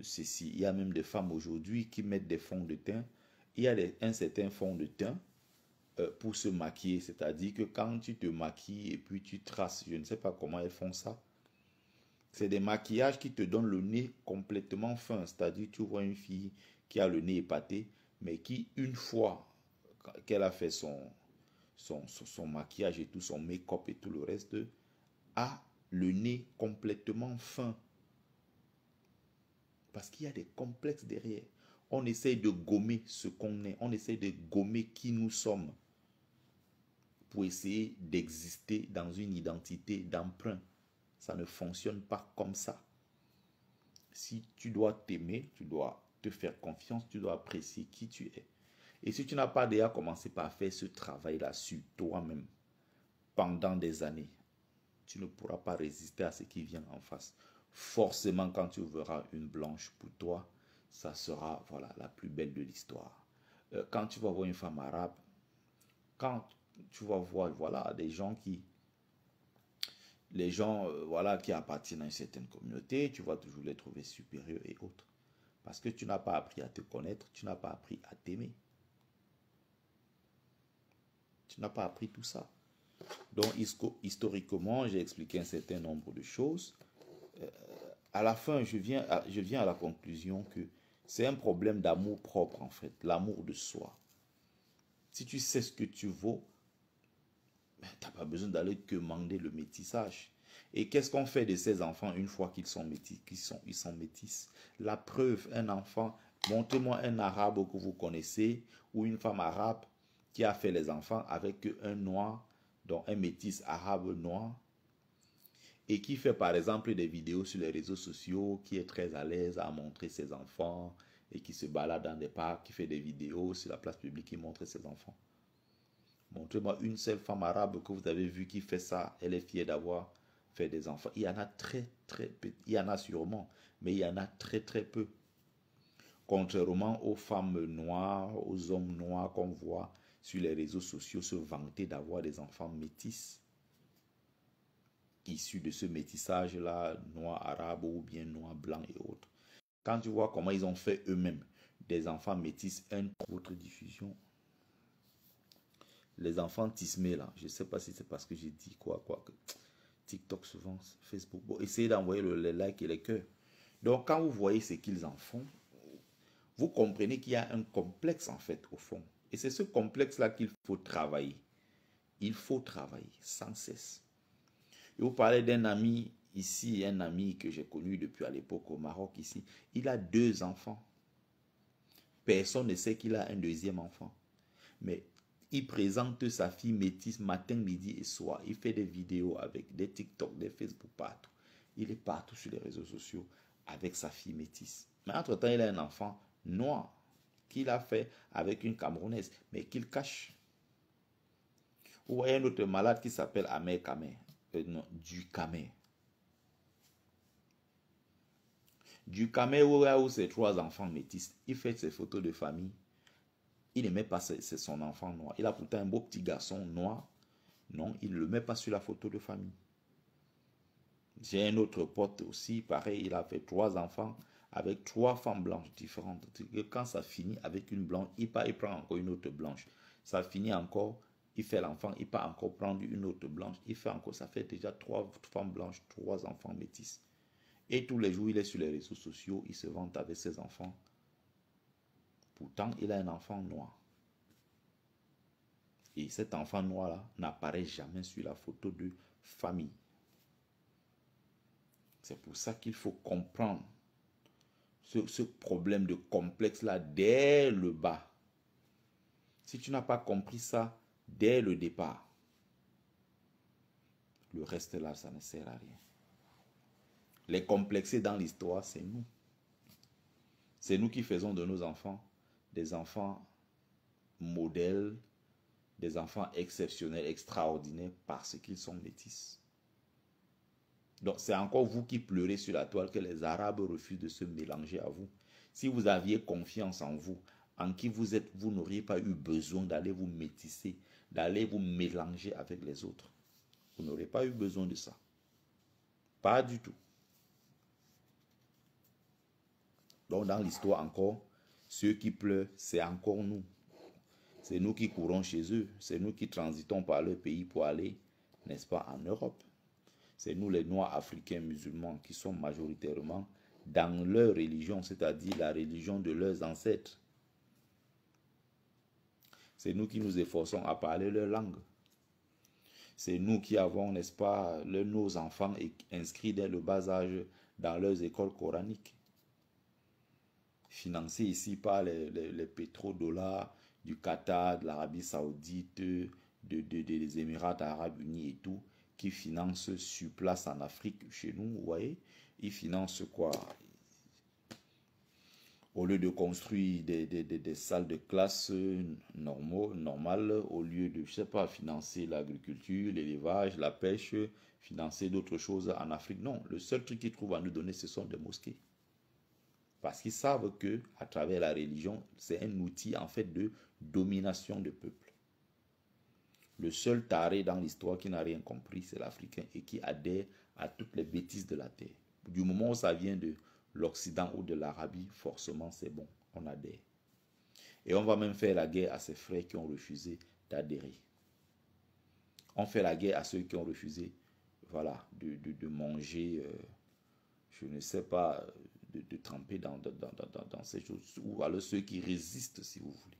ceci. Il y a même des femmes aujourd'hui qui mettent des fonds de teint. Il y a un certain fond de teint pour se maquiller. C'est-à-dire que quand tu te maquilles et puis tu traces, je ne sais pas comment elles font ça. C'est des maquillages qui te donnent le nez complètement fin. C'est-à-dire tu vois une fille qui a le nez épaté, mais qui, une fois qu'elle a fait son maquillage et tout, son make-up et tout le reste, a le nez complètement fin. Parce qu'il y a des complexes derrière. On essaye de gommer ce qu'on est. On essaye de gommer qui nous sommes pour essayer d'exister dans une identité d'emprunt. Ça ne fonctionne pas comme ça. Si tu dois t'aimer, tu dois te faire confiance, tu dois apprécier qui tu es. Et si tu n'as pas déjà commencé par faire ce travail-là sur toi-même pendant des années, tu ne pourras pas résister à ce qui vient en face. Forcément, quand tu verras une blanche pour toi, ça sera voilà, la plus belle de l'histoire. Quand tu vas voir une femme arabe, quand tu vas voir voilà, des gens qui... Les gens voilà, qui appartiennent à une certaine communauté, tu vas toujours les trouver supérieurs et autres. Parce que tu n'as pas appris à te connaître, tu n'as pas appris à t'aimer. Tu n'as pas appris tout ça. Donc, historiquement, j'ai expliqué un certain nombre de choses. À la fin, je viens à la conclusion que c'est un problème d'amour propre, en fait, l'amour de soi. Si tu sais ce que tu vaux, tu n'as pas besoin d'aller demander le métissage. Et qu'est-ce qu'on fait de ces enfants une fois qu'ils sont métis, ils sont métis? La preuve, un enfant, montrez-moi un arabe que vous connaissez ou une femme arabe qui a fait les enfants avec un noir, donc un métis arabe noir, et qui fait par exemple des vidéos sur les réseaux sociaux, qui est très à l'aise à montrer ses enfants et qui se balade dans des parcs, qui fait des vidéos sur la place publique, qui montre ses enfants. Montrez-moi une seule femme arabe que vous avez vue qui fait ça. Elle est fière d'avoir fait des enfants. Il y en a très peu. Il y en a sûrement, mais il y en a très peu. Contrairement aux femmes noires, aux hommes noirs qu'on voit sur les réseaux sociaux se vanter d'avoir des enfants métis. Issus de ce métissage-là, noir arabe ou bien noir blanc et autres. Quand tu vois comment ils ont fait eux-mêmes des enfants métis, autre diffusion. Les enfants tismés là, je ne sais pas si c'est parce que j'ai dit quoi. TikTok souvent, Facebook. Bon, essayez d'envoyer les likes et les cœurs. Donc quand vous voyez ce qu'ils en font, Vous comprenez qu'il y a un complexe en fait au fond. Et c'est ce complexe-là qu'il faut travailler. Il faut travailler sans cesse. Et vous parlez d'un ami ici, un ami que j'ai connu depuis à l'époque au Maroc ici. Il a 2 enfants. Personne ne sait qu'il a un 2e enfant. Mais il présente sa fille métisse matin, midi et soir. Il fait des vidéos avec des TikTok, des Facebook, partout. Il est partout sur les réseaux sociaux avec sa fille métisse. Mais entre-temps, il a un enfant noir qu'il a fait avec une Camerounaise, mais qu'il cache. Vous voyez un autre malade qui s'appelle Ahmed Kamer. Non, du Kamer. Du Kamer, où ses 3 enfants métis. Il fait ses photos de famille. Il ne met pas c'est son enfant noir. Il a pourtant un beau petit garçon noir. Non, il ne le met pas sur la photo de famille. J'ai un autre pote aussi, pareil, il a fait 3 enfants avec 3 femmes blanches différentes. Quand ça finit avec une blanche, il prend encore une autre blanche. Ça finit encore, il fait l'enfant, il part encore prendre une autre blanche. Il fait encore, ça fait déjà 3 femmes blanches, 3 enfants métis. Et tous les jours, il est sur les réseaux sociaux, il se vante avec ses enfants. Pourtant, il a un enfant noir. Et cet enfant noir-là n'apparaît jamais sur la photo de famille. C'est pour ça qu'il faut comprendre ce problème de complexe-là dès le bas. Si tu n'as pas compris ça dès le départ, le reste là, ça ne sert à rien. Les complexés dans l'histoire, c'est nous. C'est nous qui faisons de nos enfants des enfants modèles, des enfants exceptionnels, extraordinaires, parce qu'ils sont métis. Donc c'est encore vous qui pleurez sur la toile que les Arabes refusent de se mélanger à vous. Si vous aviez confiance en vous, en qui vous êtes, vous n'auriez pas eu besoin d'aller vous métisser, d'aller vous mélanger avec les autres. Vous n'aurez pas eu besoin de ça. Pas du tout. Donc dans l'histoire encore, ceux qui pleurent, c'est encore nous. C'est nous qui courons chez eux. C'est nous qui transitons par leur pays pour aller, n'est-ce pas, en Europe. C'est nous les Noirs africains musulmans qui sont majoritairement dans leur religion, c'est-à-dire la religion de leurs ancêtres. C'est nous qui nous efforçons à parler leur langue. C'est nous qui avons, n'est-ce pas, nos enfants inscrits dès le bas âge dans leurs écoles coraniques. Financés ici par les pétrodollars du Qatar, de l'Arabie Saoudite, des Émirats Arabes Unis et tout, qui financent sur place en Afrique, chez nous, vous voyez. Ils financent quoi? Au lieu de construire des salles de classe normales, au lieu de, je sais pas, financer l'agriculture, l'élevage, la pêche, financer d'autres choses en Afrique. Non, le seul truc qu'ils trouvent à nous donner, ce sont des mosquées. Parce qu'ils savent que, à travers la religion, c'est un outil en fait de domination du peuple. Le seul taré dans l'histoire qui n'a rien compris, c'est l'Africain et qui adhère à toutes les bêtises de la terre. Du moment où ça vient de l'Occident ou de l'Arabie, forcément c'est bon, on adhère. Et on va même faire la guerre à ces frères qui ont refusé d'adhérer. On fait la guerre à ceux qui ont refusé, voilà, de manger, je ne sais pas, de tremper dans ces choses, ou alors ceux qui résistent, si vous voulez.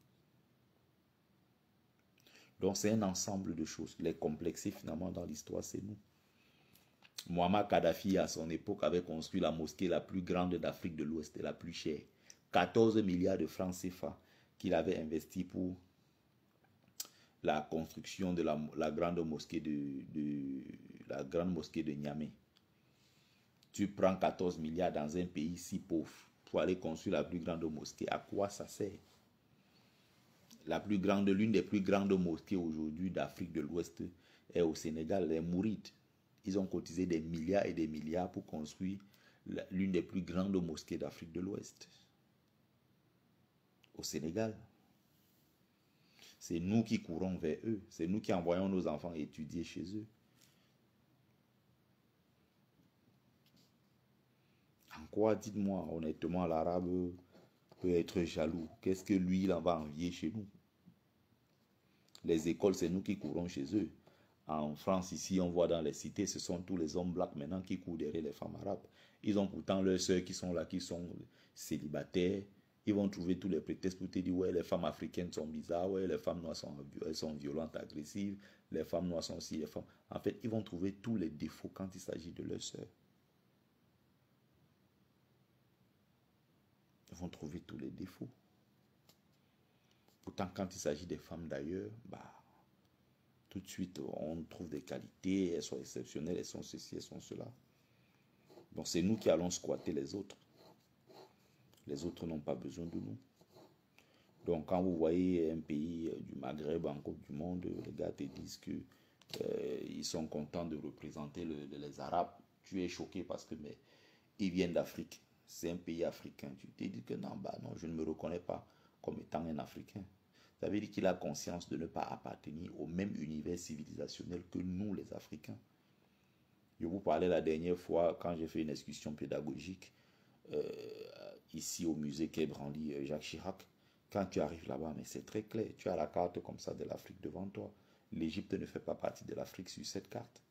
Donc c'est un ensemble de choses. Les complexés finalement dans l'histoire, c'est nous. Muammar Kadhafi à son époque avait construit la mosquée la plus grande d'Afrique de l'Ouest et la plus chère. 14 milliards de francs CFA qu'il avait investi pour la construction de la grande mosquée de Niamey. Tu prends 14 milliards dans un pays si pauvre pour aller construire la plus grande mosquée. À quoi ça sert? L'une des plus grandes mosquées aujourd'hui d'Afrique de l'Ouest est au Sénégal, les Mourides. Ils ont cotisé des milliards et des milliards pour construire l'une des plus grandes mosquées d'Afrique de l'Ouest. Au Sénégal. C'est nous qui courons vers eux. C'est nous qui envoyons nos enfants étudier chez eux. En quoi, dites-moi, honnêtement, l'arabe peut être jaloux? Qu'est-ce que lui, il en va envier chez nous? Les écoles, c'est nous qui courons chez eux. En France, ici, on voit dans les cités, ce sont tous les hommes blancs maintenant qui courent derrière les femmes arabes. Ils ont pourtant leurs sœurs qui sont là, qui sont célibataires Ils vont trouver tous les prétextes pour te dire, ouais, les femmes africaines sont bizarres, ouais, les femmes noires sont, elles sont violentes, agressives, les femmes noires sont aussi les femmes. En fait, ils vont trouver tous les défauts quand il s'agit de leur sœur. Ils vont trouver tous les défauts. Pourtant, quand il s'agit des femmes d'ailleurs, bah, tout de suite, on trouve des qualités, elles sont exceptionnelles, elles sont ceci, elles sont cela. Donc, c'est nous qui allons squatter les autres. Les autres n'ont pas besoin de nous. Donc, quand vous voyez un pays du Maghreb en Coupe du Monde, les gars te disent que ils sont contents de représenter les Arabes. Tu es choqué parce que mais, ils viennent d'Afrique. C'est un pays africain. Tu te dis que non, bah non, je ne me reconnais pas comme étant un Africain. Ça veut dire qu'il a conscience de ne pas appartenir au même univers civilisationnel que nous, les Africains. Je vous parlais la dernière fois quand j'ai fait une excursion pédagogique ici au musée Quai Branly Jacques Chirac. Quand tu arrives là-bas, mais c'est très clair. Tu as la carte comme ça de l'Afrique devant toi. L'Égypte ne fait pas partie de l'Afrique sur cette carte.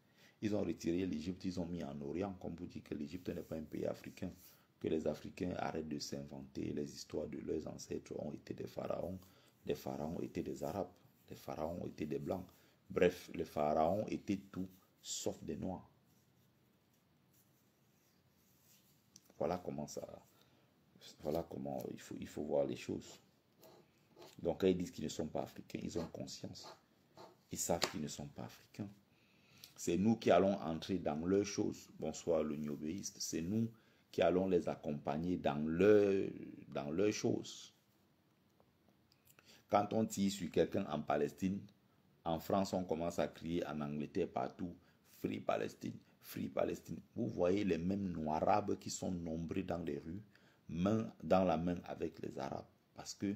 Ils ont retiré l'Égypte, ils ont mis en Orient, comme vous dites que l'Égypte n'est pas un pays africain. Que les Africains arrêtent de s'inventer. Les histoires de leurs ancêtres ont été des pharaons. Les pharaons étaient des Arabes. Les pharaons étaient des Blancs. Bref, les pharaons étaient tout sauf des Noirs. Voilà comment ça. Voilà comment il faut voir les choses. Donc, quand ils disent qu'ils ne sont pas africains, ils ont conscience. Ils savent qu'ils ne sont pas africains. C'est nous qui allons entrer dans leurs choses. Bonsoir le niobéiste. C'est nous qui allons les accompagner dans leurs choses. Quand on tire sur quelqu'un en Palestine, en France, on commence à crier en Angleterre partout, Free Palestine, Free Palestine. Vous voyez les mêmes noirs qui sont nombreux dans les rues, main dans la main avec les Arabes. Parce que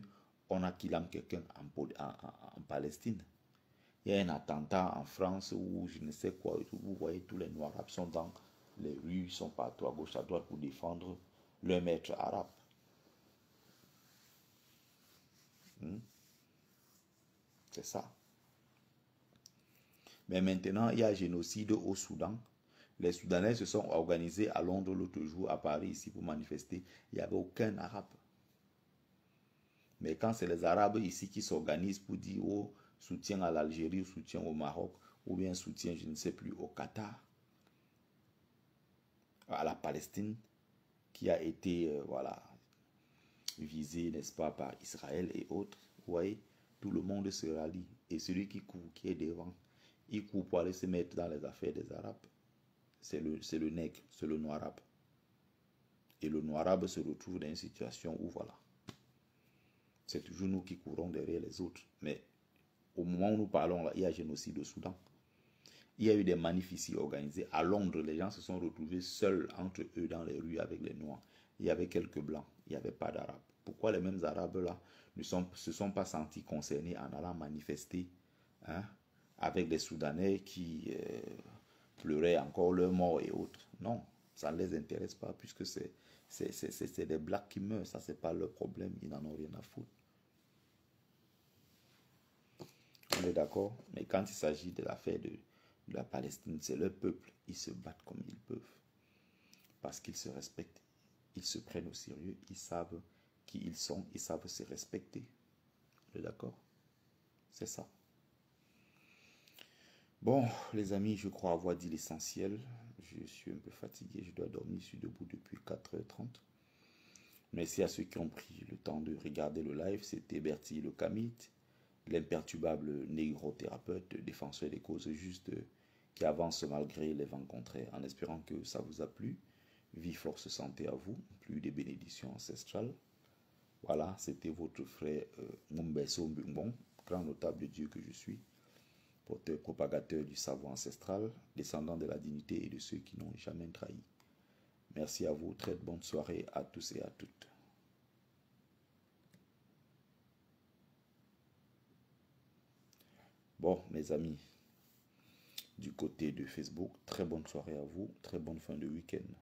on a killé quelqu'un en Palestine. Il y a un attentat en France où je ne sais quoi. Vous voyez tous les noirs sont dans les rues, ils sont partout à gauche, à droite pour défendre leur maître arabe. C'est ça. Mais maintenant, il y a génocide au Soudan. Les Soudanais se sont organisés à Londres l'autre jour, à Paris, ici, pour manifester. Il n'y avait aucun arabe. Mais quand c'est les Arabes ici qui s'organisent pour dire oh, soutien à l'Algérie, soutien au Maroc, ou bien soutien, je ne sais plus, au Qatar, à la Palestine, qui a été, voilà, visée, n'est-ce pas, par Israël et autres, vous voyez, tout le monde se rallie. Et celui qui court, qui est devant, il court pour aller se mettre dans les affaires des Arabes. C'est le nègre, c'est le noir arabe. Et le noir arabe se retrouve dans une situation où, voilà, c'est toujours nous qui courons derrière les autres. Mais au moment où nous parlons, là, il y a génocide au Soudan. Il y a eu des manifs ici organisés. À Londres, les gens se sont retrouvés seuls entre eux dans les rues avec les Noirs. Il y avait quelques Blancs, il n'y avait pas d'Arabes. Pourquoi les mêmes Arabes-là ne se sont pas sentis concernés en allant manifester avec les Soudanais qui pleuraient encore leur mort et autres? Non, ça ne les intéresse pas puisque c'est des Blacks qui meurent. Ça, c'est pas leur problème. Ils n'en ont rien à foutre. On est d'accord? Mais quand il s'agit de l'affaire de la Palestine, c'est leur peuple. Ils se battent comme ils peuvent. Parce qu'ils se respectent. Ils se prennent au sérieux. Ils savent qui ils sont. Ils savent se respecter. On est d'accord? C'est ça. Bon, les amis, je crois avoir dit l'essentiel. Je suis un peu fatigué. Je dois dormir. Je suis debout depuis 4h30. Merci à ceux qui ont pris le temps de regarder le live. C'était Bertie le Kamite, l'imperturbable négro-thérapeute, défenseur des causes justes, qui avance malgré les vents contraires, en espérant que ça vous a plu. Vie, force, santé à vous, plus des bénédictions ancestrales. Voilà, c'était votre frère Mumbeso Mbungbon, grand notable de Dieu que je suis, porteur propagateur du savoir ancestral, descendant de la dignité et de ceux qui n'ont jamais trahi. Merci à vous, très bonne soirée à tous et à toutes. Bon, mes amis, du côté de Facebook, très bonne soirée à vous, très bonne fin de week-end.